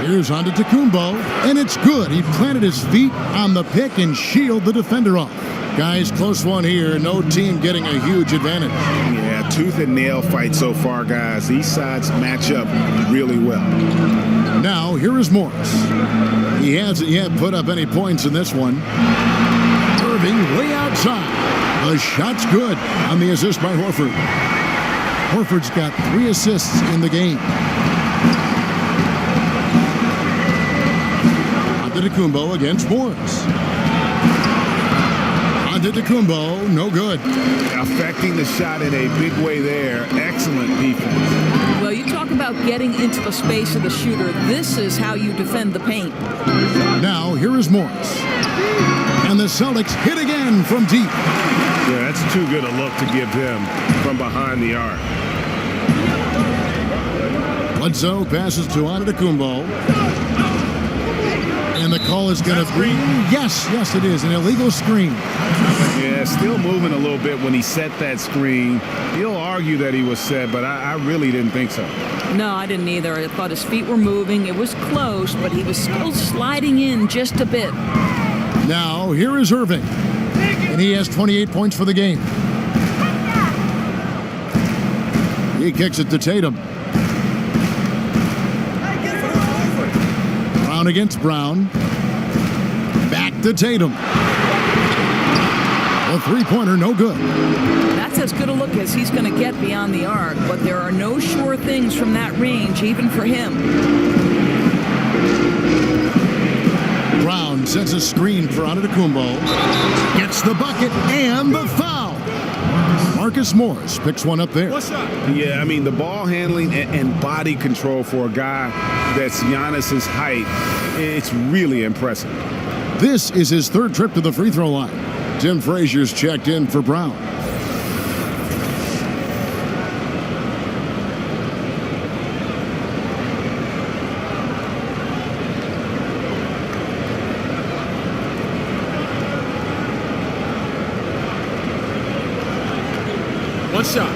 [SPEAKER 1] Here's Antetokounmpo, and it's good. He planted his feet on the pick and shielded the defender off. Guys, close one here. No team getting a huge advantage.
[SPEAKER 4] Yeah, tooth and nail fight so far, guys. These sides match up really well.
[SPEAKER 1] Now, here is Morris. He hasn't yet put up any points in this one. Irving way outside. The shot's good on the assist by Horford. Horford's got 3 assists in the game. Antetokounmpo against Morris. Antetokounmpo, no good.
[SPEAKER 4] Affecting the shot in a big way there. Excellent defense.
[SPEAKER 2] Well, you talk about getting into the space of the shooter. This is how you defend the paint.
[SPEAKER 1] Now, here is Morris. And the Celtics hit again from deep.
[SPEAKER 8] Yeah, that's too good a look to give him from behind the arc.
[SPEAKER 1] Bledsoe passes to Antetokounmpo. And the call is going to be, yes, it is, an illegal screen.
[SPEAKER 4] Yeah, still moving a little bit when he set that screen. He'll argue that he was set, but I really didn't think so.
[SPEAKER 2] No, I didn't either. I thought his feet were moving. It was close, but he was still sliding in just a bit.
[SPEAKER 1] Now, here is Irving. And he has 28 points for the game. He kicks it to Tatum. Brown against Brown. Back to Tatum. A 3-pointer, no good.
[SPEAKER 2] That's as good a look as he's going to get beyond the arc, but there are no sure things from that range, even for him.
[SPEAKER 1] Brown sets a screen for Antetokounmpo. Gets the bucket and the foul. Marcus Morris picks one up there.
[SPEAKER 5] What's up?
[SPEAKER 4] Yeah, I mean, the ball handling and body control for a guy that's Giannis's height, it's really impressive.
[SPEAKER 1] This is his 3rd trip to the free throw line. Tim Frazier's checked in for Brown.
[SPEAKER 5] One shot.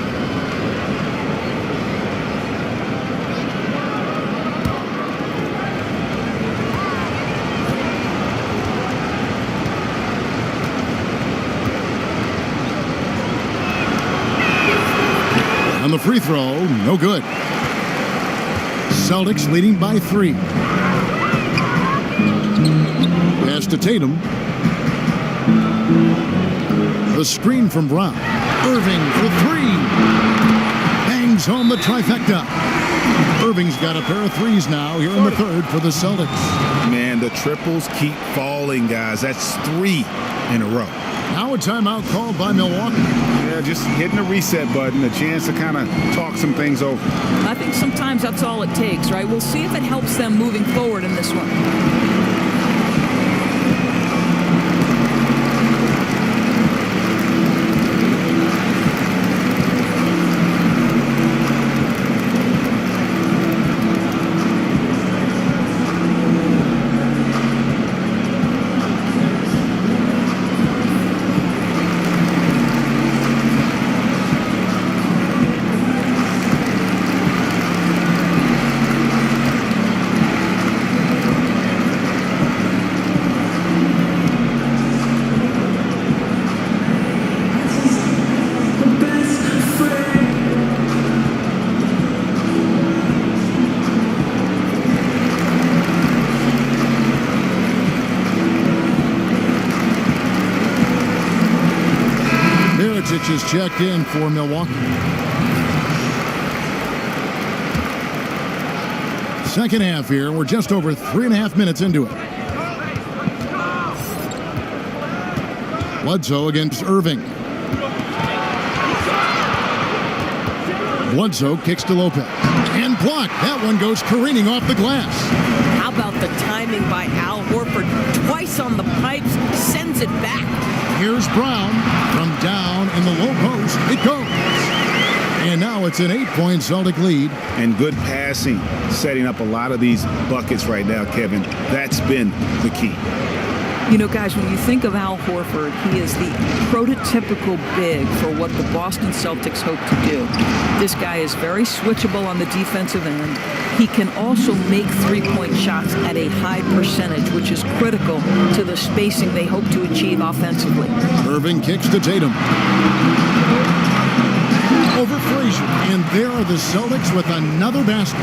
[SPEAKER 1] free throw, no good. Celtics leading by 3. Pass to Tatum. The screen from Brown. Irving for 3. Bangs home the trifecta. Irving's got a pair of threes now here in the third for the Celtics.
[SPEAKER 7] Man, the triples keep falling, guys. That's 3 in a row.
[SPEAKER 1] Now a timeout called by Milwaukee.
[SPEAKER 7] Yeah, just hitting the reset button, a chance to kind of talk some things over.
[SPEAKER 2] I think sometimes that's all it takes, right? We'll see if it helps them moving forward in this one.
[SPEAKER 1] Is checked in for Milwaukee. Second half here. We're just over 3.5 minutes into it. Bledsoe against Irving. Bledsoe kicks to Lopez. And blocked. That one goes careening off the glass.
[SPEAKER 3] How about the timing by Al Horford? Twice on the pipes, sends it back.
[SPEAKER 1] Here's Brown from down in the low post. It goes. And now it's an 8-point Celtic lead.
[SPEAKER 7] And good passing, setting up a lot of these buckets right now, Kevin. That's been the key.
[SPEAKER 2] You know, guys, when you think of Al Horford, he is the prototypical big for what the Boston Celtics hope to do. This guy is very switchable on the defensive end. He can also make three-point shots at a high percentage, which is critical to the spacing they hope to achieve offensively.
[SPEAKER 1] Irving kicks to Tatum. Over Frazier. And there are the Celtics with another basket.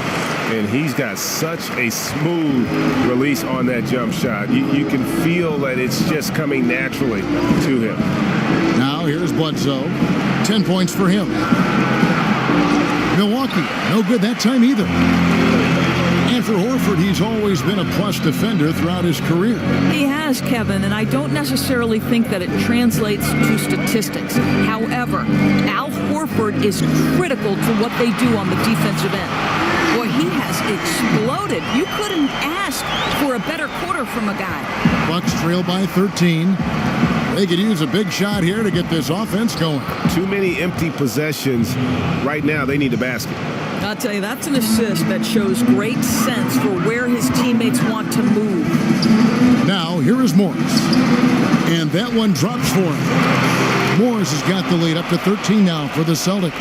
[SPEAKER 4] And he's got such a smooth release on that jump shot. You can feel that it's just coming naturally to him.
[SPEAKER 1] Now here's Bledsoe. 10 points for him. Milwaukee, no good that time either. And for Horford, he's always been a plus defender throughout his career.
[SPEAKER 2] He has, Kevin, and I don't necessarily think that it translates to statistics. However, Al Horford is critical to what they do on the defensive end. Boy, he has exploded. You couldn't ask for a better quarter from a guy.
[SPEAKER 1] Bucks trail by 13. They could use a big shot here to get this offense going.
[SPEAKER 4] Too many empty possessions. Right now, they need a basket.
[SPEAKER 2] I'll tell you, that's an assist that shows great sense for where his teammates want to move.
[SPEAKER 1] Now, here is Morris. And that one drops for him. Morris has got the lead up to 13 now for the Celtics.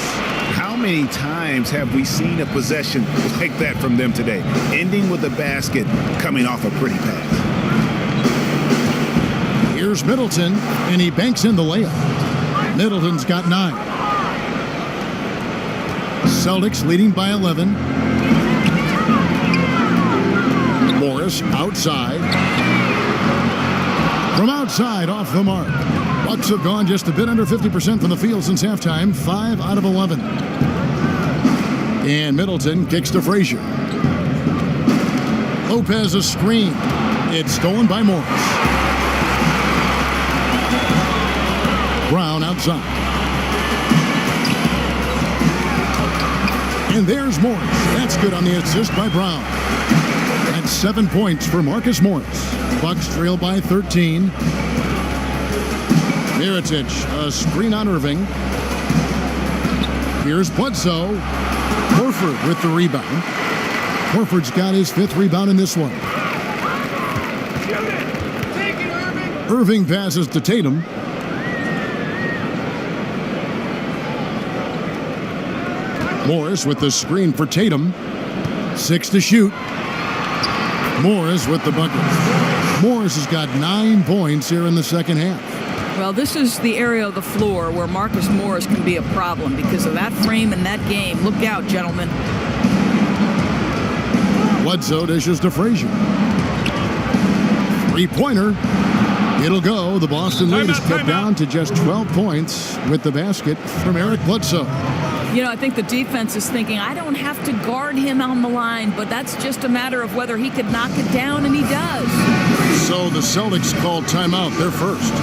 [SPEAKER 7] How many times have we seen a possession like that from them today? Ending with a basket, coming off a pretty pass.
[SPEAKER 1] Here's Middleton, and he banks in the layup. Middleton's got 9. Celtics leading by 11. Morris outside. From outside, off the mark. Bucks have gone just a bit under 50% from the field since halftime, 5 out of 11. And Middleton kicks to Frazier. Lopez a screen. It's stolen by Morris. Brown outside. And there's Morris. That's good on the assist by Brown. That's 7 points for Marcus Morris. Bucks trail by 13. Mirotic, a screen on Irving. Here's Bledsoe. Horford with the rebound. Horford's got his 5th rebound in this one. Irving passes to Tatum. Morris with the screen for Tatum. 6 to shoot. Morris with the bucket. Morris has got 9 points here in the second half.
[SPEAKER 2] Well, this is the area of the floor where Marcus Morris can be a problem because of that frame and that game. Look out, gentlemen.
[SPEAKER 1] Bledsoe dishes to Frazier. Three-pointer. It'll go. The Boston lead is cut down to just 12 points with the basket from Eric Bledsoe.
[SPEAKER 2] You know, I think the defense is thinking, I don't have to guard him on the line, but that's just a matter of whether he could knock it down, and he does.
[SPEAKER 1] So the Celtics call timeout. They're first.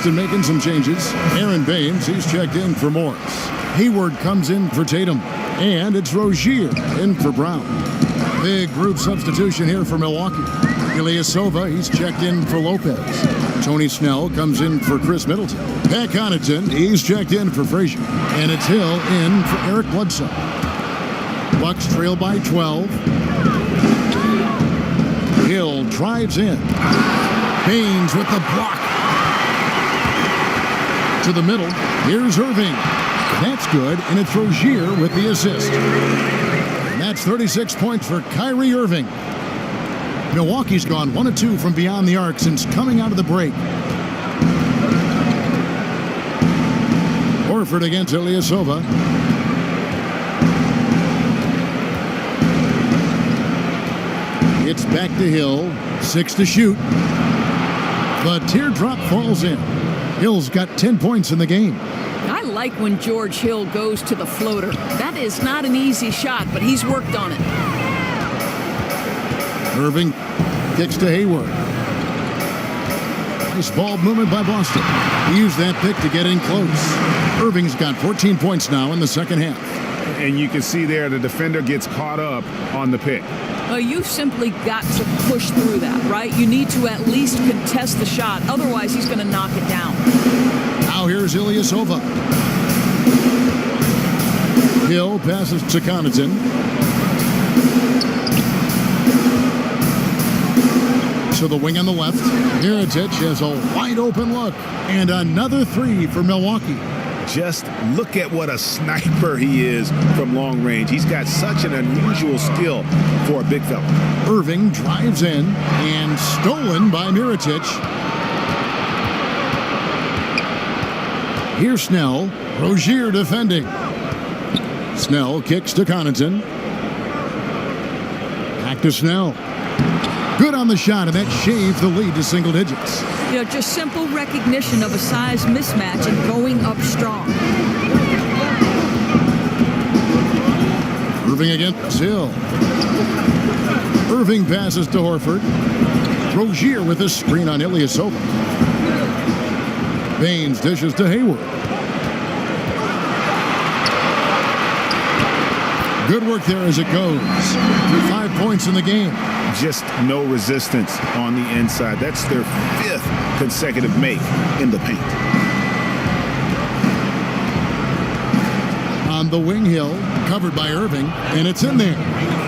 [SPEAKER 1] Making some changes. Aaron Baines, he's checked in for Morris. Hayward comes in for Tatum. And it's Rozier in for Brown. Big group substitution here for Milwaukee. Ilyasova, he's checked in for Lopez. Tony Snell comes in for Chris Middleton. Pat Connaughton, he's checked in for Frazier. And it's Hill in for Eric Bledsoe. Bucks trail by 12. Hill drives in. Baines with the block. To the middle. Here's Irving. That's good, and it's Rozier with the assist. And that's 36 points for Kyrie Irving. Milwaukee's gone 1 of 2 from beyond the arc since coming out of the break. Horford against Ilyasova. It's back to Hill. 6 to shoot. The teardrop falls in. Hill's got 10 points in the game.
[SPEAKER 2] I like when George Hill goes to the floater. That is not an easy shot, but he's worked on it.
[SPEAKER 1] Irving kicks to Hayward. Nice ball movement by Boston. He used that pick to get in close. Irving's got 14 points now in the second half.
[SPEAKER 4] And you can see there the defender gets caught up on the pick.
[SPEAKER 2] Well, you've simply got to push through that, right? You need to at least contest the shot. Otherwise, he's going to knock it down.
[SPEAKER 1] Now here's Ilyasova. Hill passes to Connaughton. To the wing on the left. Mirotic has a wide open look. And another three for Milwaukee.
[SPEAKER 4] Just look at what a sniper he is from long range. He's got such an unusual skill for a big fella.
[SPEAKER 1] Irving drives in and stolen by Mirotic. Here's Snell. Rozier defending. Snell kicks to Connaughton. Back to Snell. Good on the shot, and that shaved the lead to single digits.
[SPEAKER 2] You know, just simple recognition of a size mismatch and going up strong.
[SPEAKER 1] Irving against Hill. Irving passes to Horford. Rozier with a screen on Ilyasova. Baines dishes to Hayward. Good work there as it goes. 5 points in the game.
[SPEAKER 4] Just no resistance on the inside. That's their 5th consecutive make in the paint.
[SPEAKER 1] On the wing, Hill, covered by Irving, and it's in there.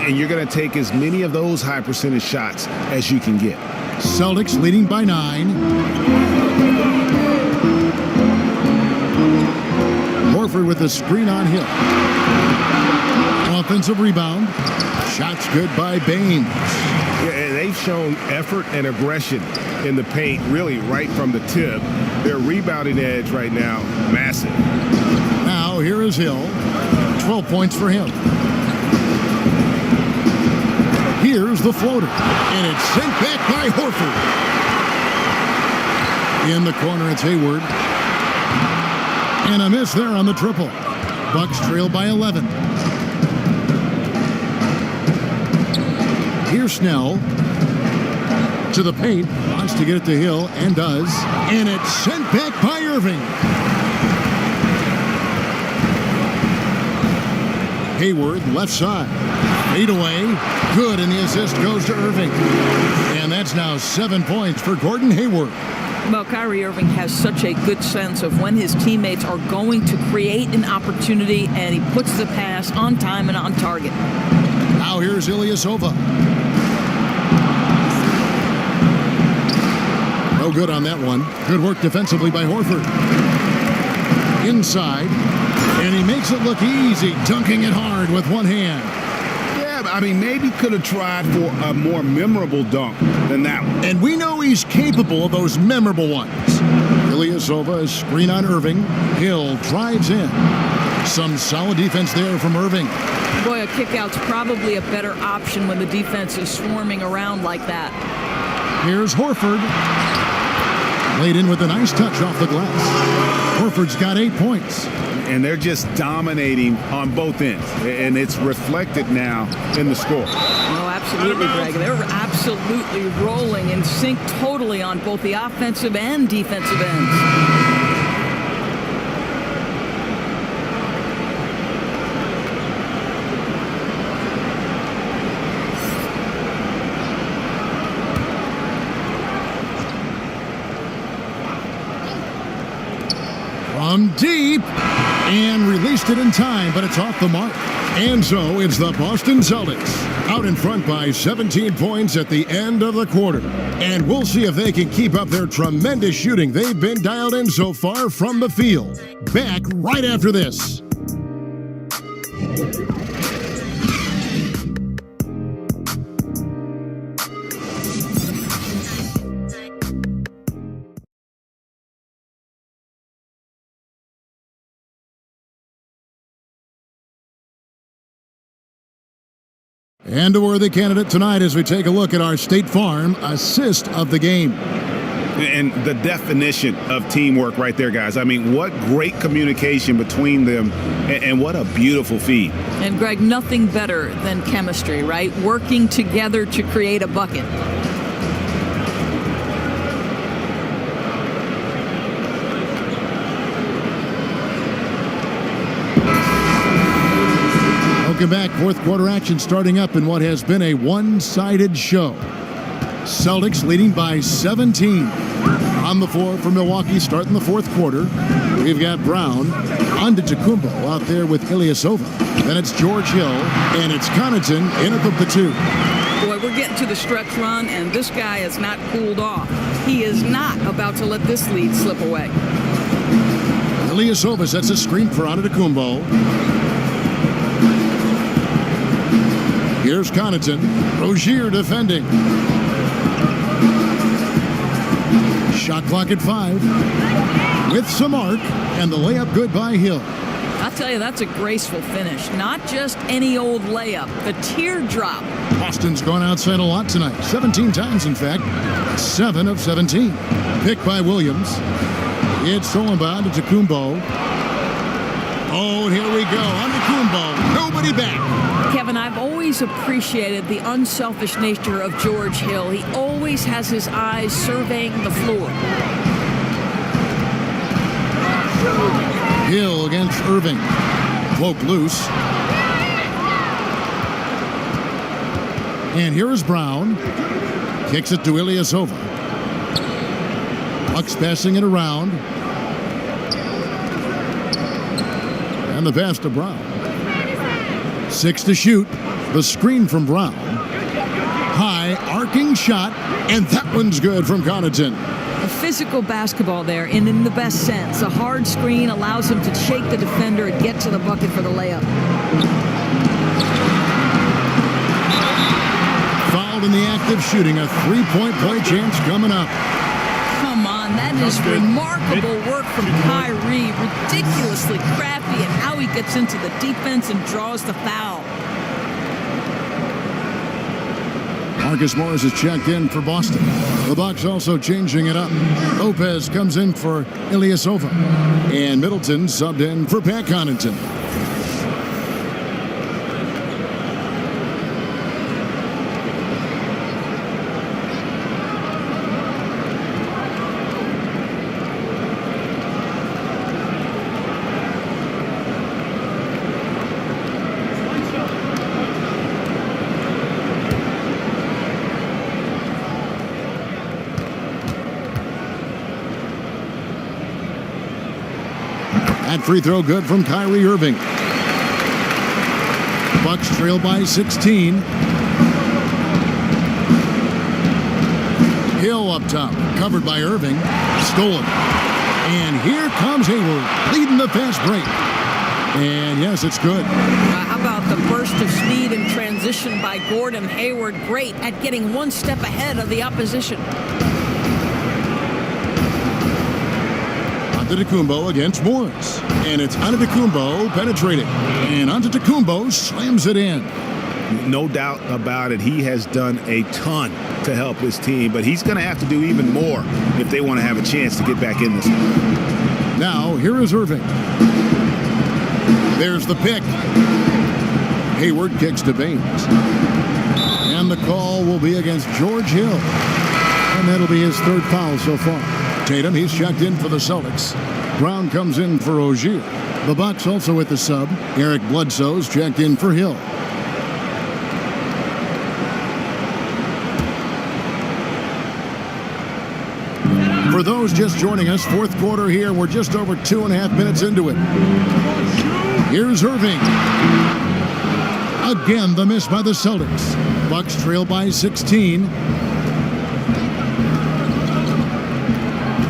[SPEAKER 4] And you're going to take as many of those high percentage shots as you can get.
[SPEAKER 1] Celtics leading by 9. Horford with a screen on Hill. Offensive rebound. Shots good by Baines.
[SPEAKER 4] Yeah, they've shown effort and aggression in the paint, really right from the tip. Their rebounding edge right now, massive.
[SPEAKER 1] Now here is Hill. 12 points for him. Here's the floater. And it's sent back by Horford. In the corner, it's Hayward. And a miss there on the triple. Bucks trail by 11. Here's Snell to the paint. Wants to get it to Hill and does. And it's sent back by Irving. Hayward, left side. Fade away. Good, and the assist goes to Irving. And that's now 7 points for Gordon Hayward.
[SPEAKER 2] Well, Kyrie Irving has such a good sense of when his teammates are going to create an opportunity, and he puts the pass on time and on target.
[SPEAKER 1] Now here's Ilyasova. No good on that one. Good work defensively by Horford. Inside, and he makes it look easy, dunking it hard with one hand.
[SPEAKER 4] Yeah, I mean, maybe could have tried for a more memorable dunk than that one.
[SPEAKER 1] And we know he's capable of those memorable ones. Ilyasova, screen on Irving. Hill drives in. Some solid defense there from Irving.
[SPEAKER 2] Boy, a kickout's probably a better option when the defense is swarming around like that.
[SPEAKER 1] Here's Horford. Laid in with a nice touch off the glass. Horford's got 8 points.
[SPEAKER 4] And they're just dominating on both ends. And it's reflected now in the score.
[SPEAKER 2] Oh, absolutely, Greg. They're absolutely rolling in sync totally on both the offensive and defensive ends.
[SPEAKER 1] From deep, and released it in time, but it's off the mark. And so it's the Boston Celtics out in front by 17 points at the end of the quarter. And we'll see if they can keep up their tremendous shooting they've been dialed in so far from the field. Back right after this. And a worthy candidate tonight as we take a look at our State Farm assist of the game.
[SPEAKER 4] And the definition of teamwork right there, guys. I mean, what great communication between them, and what a beautiful feed.
[SPEAKER 2] And, Greg, nothing better than chemistry, right? Working together to create a bucket.
[SPEAKER 1] Welcome back. Fourth quarter action starting up in what has been a one-sided show. Celtics leading by 17. On the floor for Milwaukee starting the fourth quarter. We've got Brown, Antetokounmpo out there with Ilyasova. Then it's George Hill, and it's Connaughton in at the two.
[SPEAKER 2] Boy, we're getting to the stretch run, and this guy is not cooled off. He is not about to let this lead slip away.
[SPEAKER 1] Ilyasova sets a screen for Antetokounmpo. Here's Connaughton. Rozier defending. Shot clock at 5. With some arc, and the layup good by Hill.
[SPEAKER 2] I'll tell you, that's a graceful finish. Not just any old layup. The teardrop.
[SPEAKER 1] Boston's gone outside a lot tonight. 17 times, in fact. 7 of 17. Picked by Williams. It's stolen by Antetokounmpo. Oh, and here we go. Antetokounmpo. Nobody back.
[SPEAKER 2] Kevin, I've always appreciated the unselfish nature of George Hill. He always has his eyes surveying the floor.
[SPEAKER 1] Hill against Irving. Cloak loose. And here is Brown. Kicks it to Ilyasova. Bucks passing it around. And the pass to Brown. 6 to shoot. The screen from Brown. High, arcing shot, and that one's good from Connaughton.
[SPEAKER 2] A physical basketball there, and in the best sense. A hard screen allows him to shake the defender and get to the bucket for the layup.
[SPEAKER 1] Fouled in the act of shooting. A three-point play chance coming up.
[SPEAKER 2] Come on, that is remarkable work from Kyrie. Ridiculously crafty at how he gets into the defense and draws the foul.
[SPEAKER 1] Marcus Morris is checked in for Boston. The Bucks also changing it up. Lopez comes in for Ilyasova. And Middleton subbed in for Pat Connaughton. That free throw good from Kyrie Irving. Bucks trail by 16. Hill up top, covered by Irving. Stolen. And here comes Hayward, leading the fast break. And yes, it's good.
[SPEAKER 2] How about the burst of speed and transition by Gordon Hayward? Great at getting one step ahead of the opposition.
[SPEAKER 1] Antetokounmpo against Morris. And it's Antetokounmpo penetrating. And Antetokounmpo slams it in.
[SPEAKER 7] No doubt about it. He has done a ton to help his team, but he's going to have to do even more if they want to have a chance to get back in this one.
[SPEAKER 1] Now, here is Irving. There's the pick. Hayward kicks to Baines. And the call will be against George Hill. And that'll be his third foul so far. Tatum, he's checked in for the Celtics. Brown comes in for Rozier. The Bucks also with the sub. Eric Bledsoe's checked in for Hill. For those just joining us, fourth quarter here. We're just over 2.5 minutes into it. Here's Irving. Again, the miss by the Celtics. Bucks trail by 16.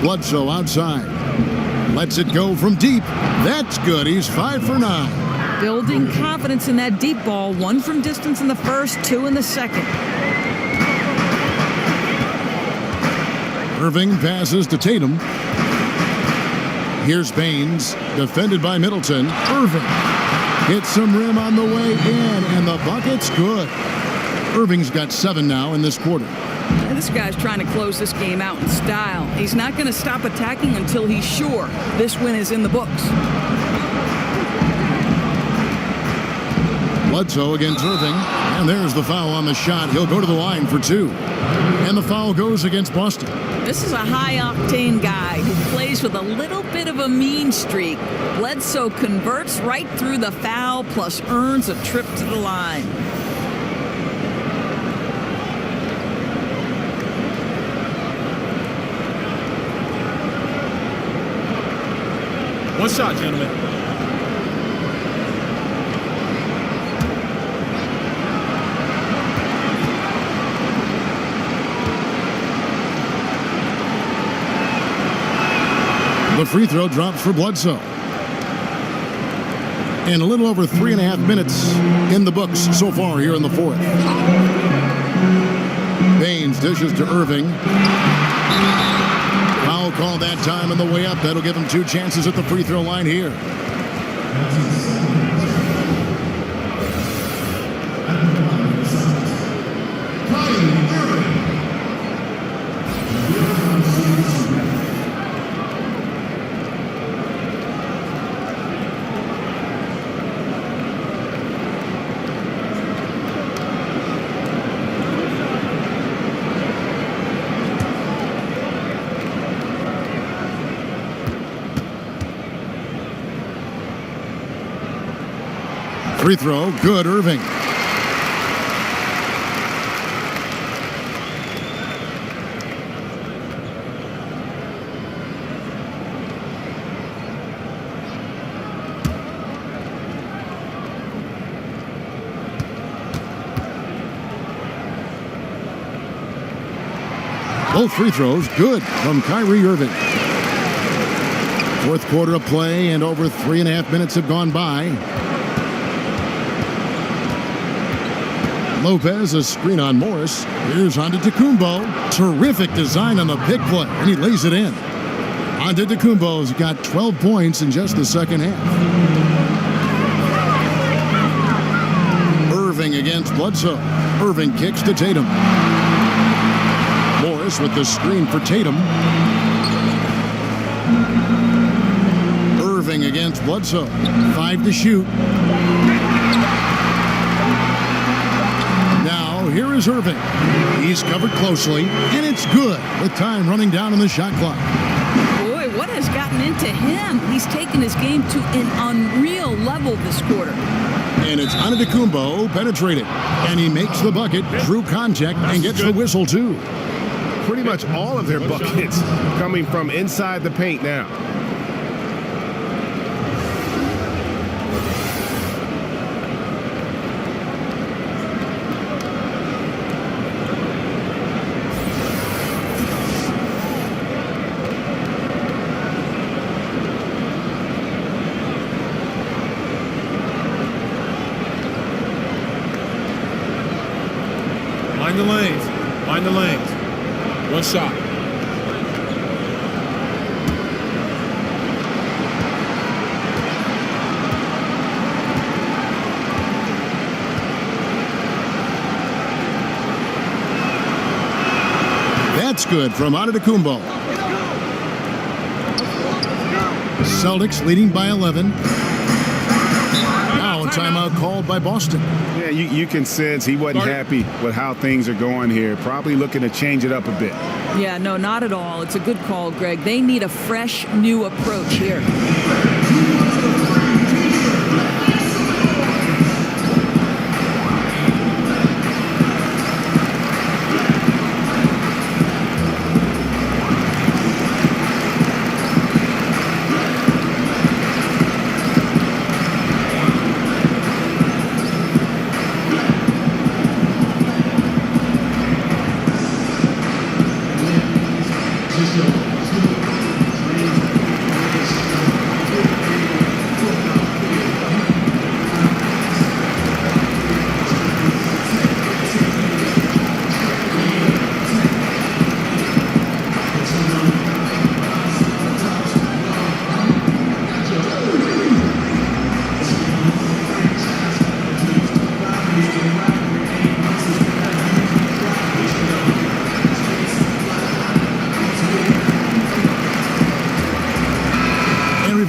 [SPEAKER 1] Bledsoe outside. Lets it go from deep. That's good. He's 5 for 9.
[SPEAKER 2] Building confidence in that deep ball. 1 from distance in the first, 2 in the second.
[SPEAKER 1] Irving passes to Tatum. Here's Baines, defended by Middleton. Irving hits some rim on the way in, and the bucket's good. Irving's got 7 now in this quarter.
[SPEAKER 2] And this guy's trying to close this game out in style. He's not going to stop attacking until he's sure this win is in the books.
[SPEAKER 1] Bledsoe against Irving, and there's the foul on the shot. He'll go to the line for 2. And the foul goes against Boston.
[SPEAKER 2] This is a high-octane guy who plays with a little bit of a mean streak. Bledsoe converts right through the foul, plus earns a trip to the line.
[SPEAKER 5] One shot, gentlemen.
[SPEAKER 1] The free throw drops for Bledsoe. And a little over 3.5 minutes in the books so far here in the fourth. Baines dishes to Irving. Foul call that time on the way up. That'll give him 2 chances at the free throw line here. Free throw, good, Irving. Both free throws, good from Kyrie Irving. Fourth quarter of play, and over 3.5 minutes have gone by. Lopez, a screen on Morris. Here's Antetokounmpo. Terrific design on the pick play, and he lays it in. Antetokounmpo's got 12 points in just the second half. Irving against Bledsoe. Irving kicks to Tatum. Morris with the screen for Tatum. Irving against Bledsoe. 5 to shoot. Now, here is Irving. He's covered closely, and it's good with time running down on the shot clock.
[SPEAKER 2] Boy, what has gotten into him? He's taken his game to an unreal level this quarter.
[SPEAKER 1] And it's Antetokounmpo penetrated. And he makes the bucket, through contact, and gets the whistle, too.
[SPEAKER 7] Pretty much all of their buckets coming from inside the paint now.
[SPEAKER 5] Find the lanes. Find the lanes. One shot.
[SPEAKER 1] That's good from Antetokounmpo. Celtics leading by 11. Now a timeout called by Boston.
[SPEAKER 7] Yeah, you can sense he wasn't happy with how things are going here. Probably looking to change it up a bit.
[SPEAKER 2] Yeah, no, not at all. It's a good call, Greg. They need a fresh, new approach here.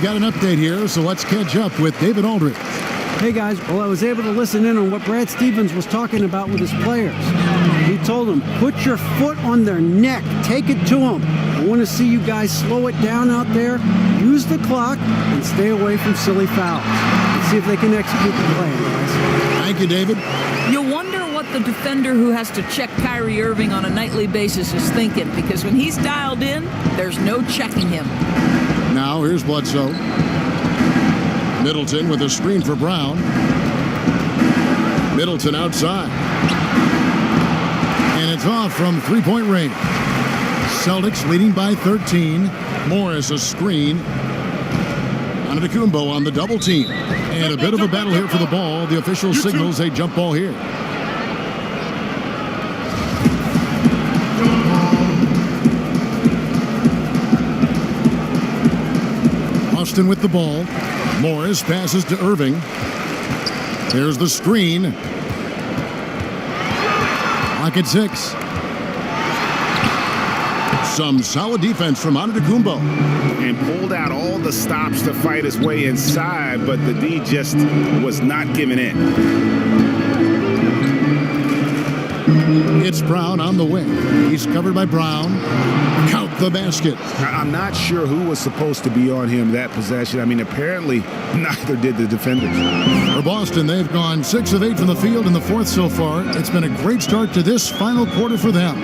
[SPEAKER 1] Got an update here, so let's catch up with David Aldridge.
[SPEAKER 6] Hey guys, well, I was able to listen in on what Brad Stevens was talking about with his players. He told them, put your foot on their neck, take it to them. I want to see you guys slow it down out there, use the clock, and stay away from silly fouls. Let's see if they can execute the plan, guys.
[SPEAKER 1] Thank you, David.
[SPEAKER 2] You wonder what the defender who has to check Kyrie Irving on a nightly basis is thinking, because when he's dialed in, there's no checking him.
[SPEAKER 1] Now here's Bledsoe. Middleton with a screen for Brown. Middleton outside. And it's off from three-point range. Celtics leading by 13. Morris a screen. Antetokounmpo on the double team. And a bit of a battle here for the ball. The official signals a jump ball here. Boston with the ball. Morris passes to Irving. There's the screen. Lock at 6. Some solid defense from Antetokounmpo.
[SPEAKER 7] And pulled out all the stops to fight his way inside, but the D just was not giving in.
[SPEAKER 1] It's Brown on the wing. He's covered by Brown. Count the basket.
[SPEAKER 7] I'm not sure who was supposed to be on him that possession. I mean, apparently neither did the defenders.
[SPEAKER 1] For Boston, they've gone 6 of 8 from the field in the fourth so far. It's been a great start to this final quarter for them.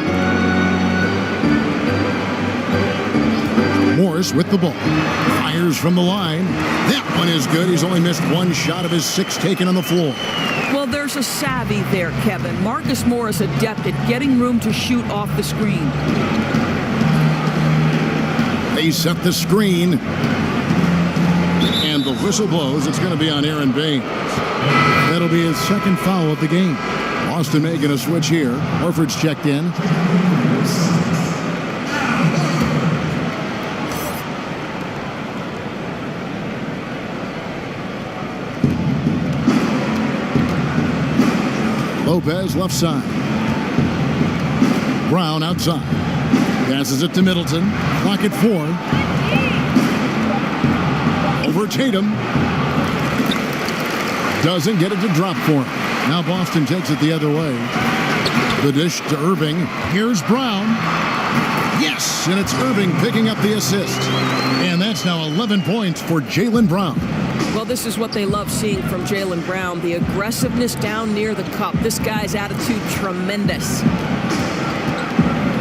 [SPEAKER 1] Morris with the ball. Fires from the line. That one is good. He's only missed one shot of his 6 taken on the floor.
[SPEAKER 2] Well, there's a savvy there, Kevin. Marcus Morris adept at getting room to shoot off the screen.
[SPEAKER 1] They set the screen. And the whistle blows. It's going to be on Aaron Baines. That'll be his second foul of the game. Boston making a switch here. Horford's checked in. Lopez left side. Brown outside. Passes it to Middleton. Clock at 4. Over Tatum. Doesn't get it to drop for him. Now Boston takes it the other way. The dish to Irving. Here's Brown. Yes, and it's Irving picking up the assist. And that's now 11 points for Jaylen Brown.
[SPEAKER 3] Well, this is what they love seeing from Jaylen Brown, the aggressiveness down near the cup. This guy's attitude, tremendous.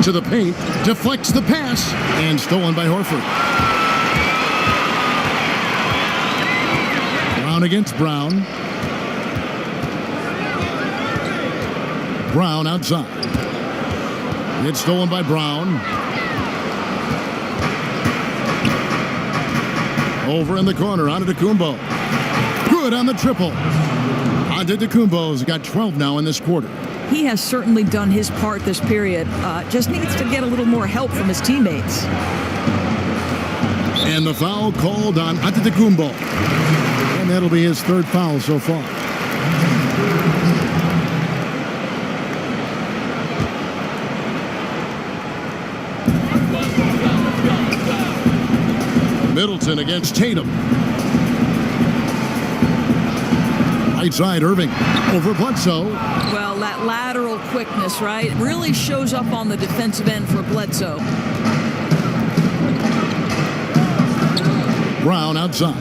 [SPEAKER 1] To the paint, deflects the pass, and stolen by Horford. Brown against Brown. Brown outside. It's stolen by Brown. Over in the corner, Antetokounmpo. Good on the triple. Antetokounmpo's got 12 now in this quarter.
[SPEAKER 2] He has certainly done his part this period. Just needs to get a little more help from his teammates.
[SPEAKER 1] And the foul called on Antetokounmpo. And that'll be his third foul so far. Middleton against Tatum. Right side, Irving. Over Bledsoe.
[SPEAKER 2] Well, that lateral quickness, right, really shows up on the defensive end for Bledsoe.
[SPEAKER 1] Brown outside.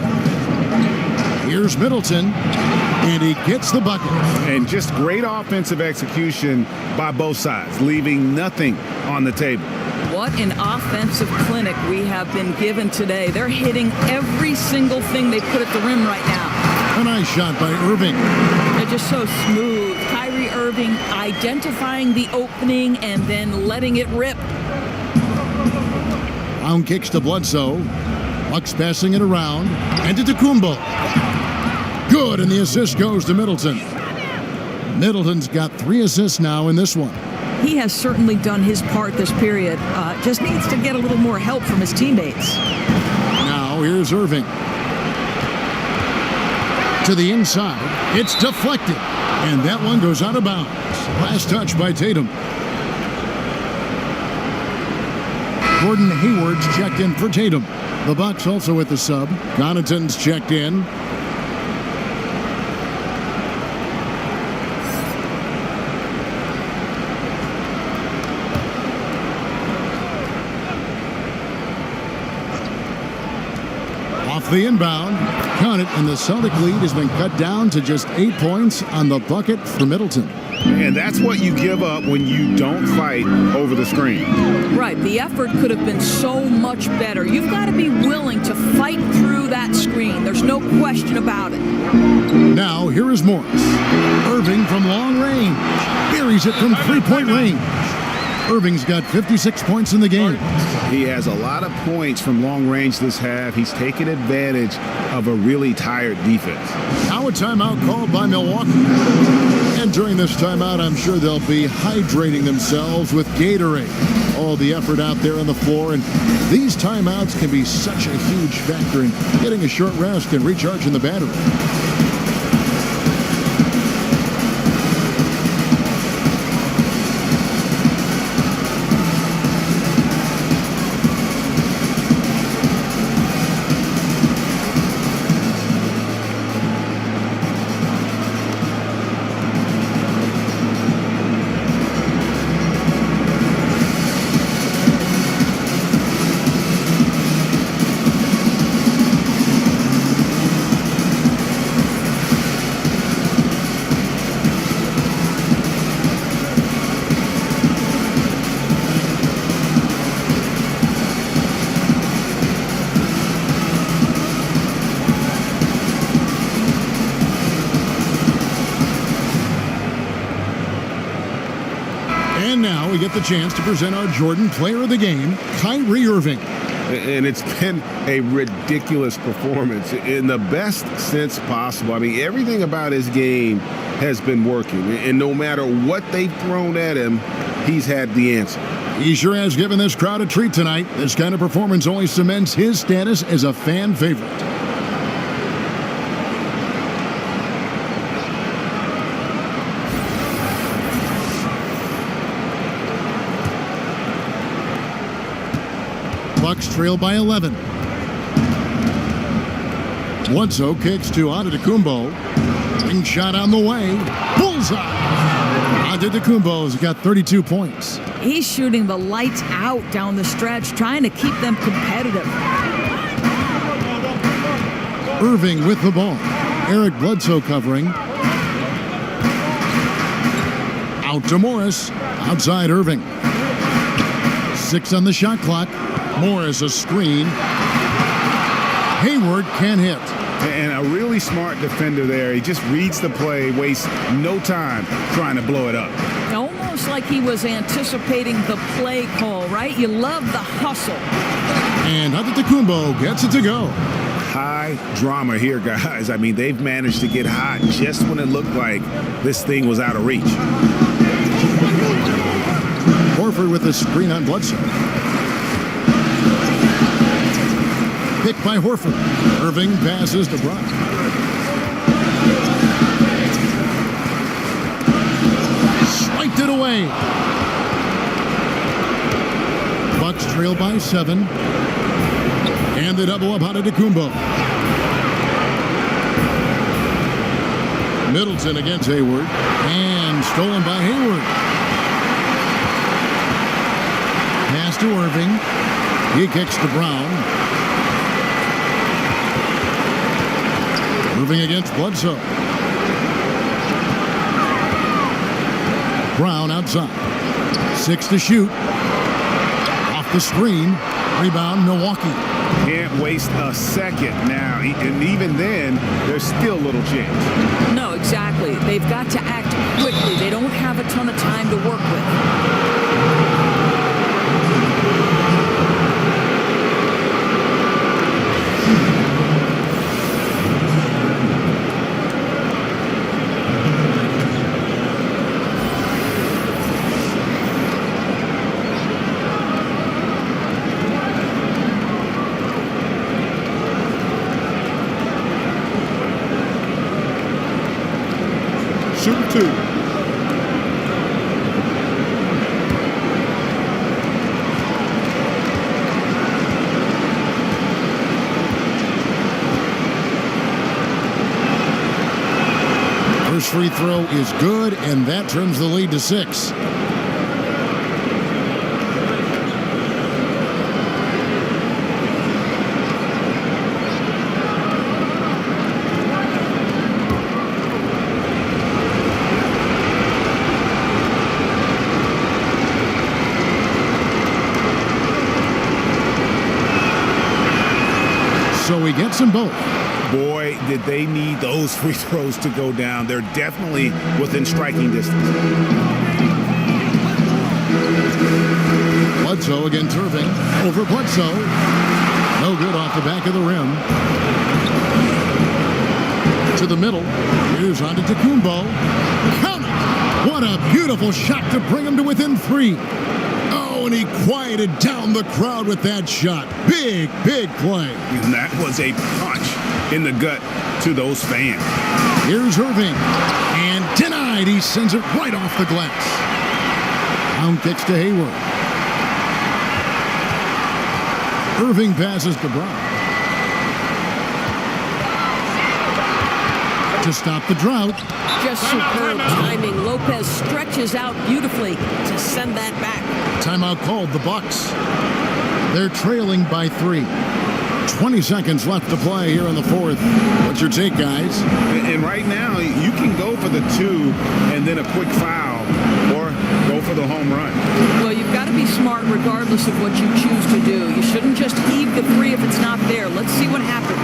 [SPEAKER 1] Here's Middleton. And he gets the bucket.
[SPEAKER 4] And just great offensive execution by both sides, leaving nothing on the table.
[SPEAKER 2] What an offensive clinic we have been given today. They're hitting every single thing they put at the rim right now.
[SPEAKER 1] A nice shot by Irving.
[SPEAKER 2] They're just so smooth. Kyrie Irving identifying the opening and then letting it rip.
[SPEAKER 1] Brown kicks to Bledsoe. Bucks passing it around. And to Antetokounmpo. Good, and the assist goes to Middleton. Middleton's got 3 assists now in this one.
[SPEAKER 2] He has certainly done his part this period. Just needs to get a little more help from his teammates.
[SPEAKER 1] Now here's Irving. To the inside. It's deflected. And that one goes out of bounds. Last touch by Tatum. Gordon Hayward's checked in for Tatum. The Bucks also with the sub. Connaughton's checked in. Off the inbound. Count it, and the Celtic lead has been cut down to just 8 points on the bucket for Middleton.
[SPEAKER 4] And that's what you give up when you don't fight over the screen.
[SPEAKER 2] Right. The effort could have been so much better. You've got to be willing to fight through that screen. There's no question about it.
[SPEAKER 1] Now, here is Morris. Irving from long range. Buries it from three-point range. Irving's got 56 points in the game.
[SPEAKER 4] He has a lot of points from long range this half. He's taken advantage of a really tired defense.
[SPEAKER 1] Now a timeout called by Milwaukee. And during this timeout, I'm sure they'll be hydrating themselves with Gatorade. All the effort out there on the floor. And these timeouts can be such a huge factor in getting a short rest and recharging the battery. And now we get the chance to present our Jordan Player of the Game, Kyrie Irving.
[SPEAKER 4] And it's been a ridiculous performance in the best sense possible. I mean, everything about his game has been working. And no matter what they've thrown at him, he's had the answer.
[SPEAKER 1] He sure has given this crowd a treat tonight. This kind of performance only cements his status as a fan favorite. Bucks trail by 11. Bledsoe kicks to Antetokounmpo. Ring shot on the way. Bullseye. Antetokounmpo's got 32 points.
[SPEAKER 2] He's shooting the lights out down the stretch, trying to keep them competitive.
[SPEAKER 1] Irving with the ball. Eric Bledsoe covering. Out to Morris. Outside Irving. 6 on the shot clock. Morris a screen. Hayward can't hit.
[SPEAKER 4] And a really smart defender there. He just reads the play, wastes no time trying to blow it up.
[SPEAKER 2] Almost like he was anticipating the play call, right? You love the hustle.
[SPEAKER 1] And Antetokounmpo gets it to go.
[SPEAKER 4] High drama here, guys. I mean, they've managed to get hot just when it looked like this thing was out of reach.
[SPEAKER 1] Horford with the screen on Bledsoe. Picked by Horford. Irving passes to Brown. Swiped it away. Bucks trail by 7. And the double up out of Antetokounmpo. Middleton against Hayward. And stolen by Hayward. Pass to Irving. He kicks to Brown. Irving against Bledsoe. Brown outside. 6 to shoot. Off the screen. Rebound, Milwaukee.
[SPEAKER 4] Can't waste a second now. And even then, there's still little chance.
[SPEAKER 2] No, exactly. They've got to act quickly. They don't have a ton of time to work with.
[SPEAKER 5] Shooting 2.
[SPEAKER 1] First free throw is good, and that trims the lead to 6. So he gets them both.
[SPEAKER 4] Boy, did they need those free throws to go down. They're definitely within striking distance.
[SPEAKER 1] Bledsoe against Irving. Over Bledsoe. No good off the back of the rim. To the middle. Here's Antetokounmpo. Count it! What a beautiful shot to bring him to within 3. Oh, and he quieted down the crowd with that shot. Big, big play.
[SPEAKER 4] And that was a punch in the gut to those fans.
[SPEAKER 1] Here's Irving. And denied. He sends it right off the glass. Brown kicks to Hayward. Irving passes to Brown. To stop the drought.
[SPEAKER 3] Just superb timing. Lopez stretches out beautifully to send that back.
[SPEAKER 1] Timeout called, the Bucks. They're trailing by 3. 20 seconds left to play here in the 4th. What's your take, guys?
[SPEAKER 4] And right now, you can go for the 2 and then a quick foul, or go for the home run.
[SPEAKER 2] Well, you've got to be smart regardless of what you choose to do. You shouldn't just heave the 3 if it's not there. Let's see what happens.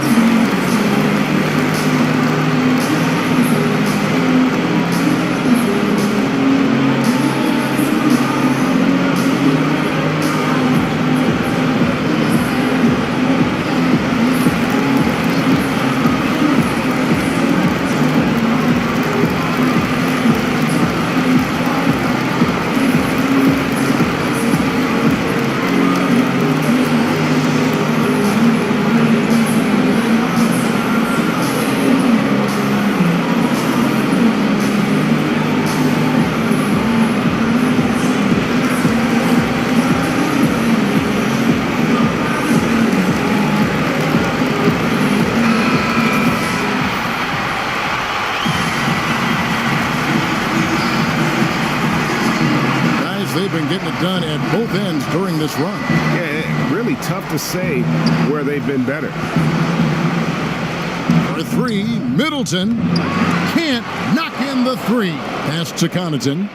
[SPEAKER 1] done at both ends during this run.
[SPEAKER 4] Yeah, really tough to say where they've been better.
[SPEAKER 1] For three, Middleton can't knock in the three. Pass to Connaughton.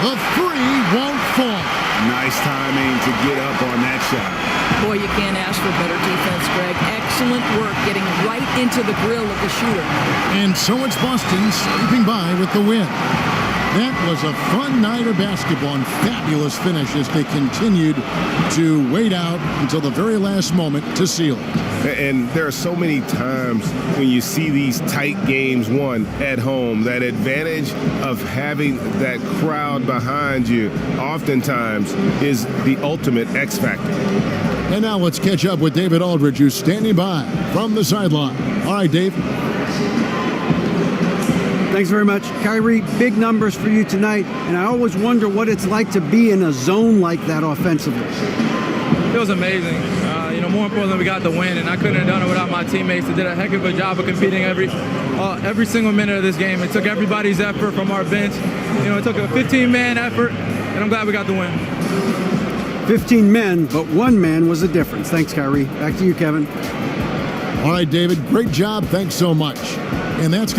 [SPEAKER 1] The three won't fall.
[SPEAKER 4] Nice timing to get up on that shot.
[SPEAKER 2] Boy, you can't ask for better defense, Greg. Excellent work getting right into the grill of the shooter.
[SPEAKER 1] And so it's Boston sweeping by with the win. That was a fun night of basketball and fabulous finish as they continued to wait out until the very last moment to seal it.
[SPEAKER 4] And there are so many times when you see these tight games won at home, that advantage of having that crowd behind you oftentimes is the ultimate X factor.
[SPEAKER 1] And now let's catch up with David Aldridge, who's standing by from the sideline. All right, Dave.
[SPEAKER 6] Thanks very much. Kyrie, big numbers for you tonight, and I always wonder what it's like to be in a zone like that offensively.
[SPEAKER 14] It was amazing. More importantly, we got the win, and I couldn't have done it without my teammates. They did a heck of a job of competing every single minute of this game. It took everybody's effort from our bench. It took a 15-man effort, and I'm glad we got the win.
[SPEAKER 6] 15 men, but one man was the difference. Thanks, Kyrie. Back to you, Kevin.
[SPEAKER 1] All right, David, great job. Thanks so much. And that's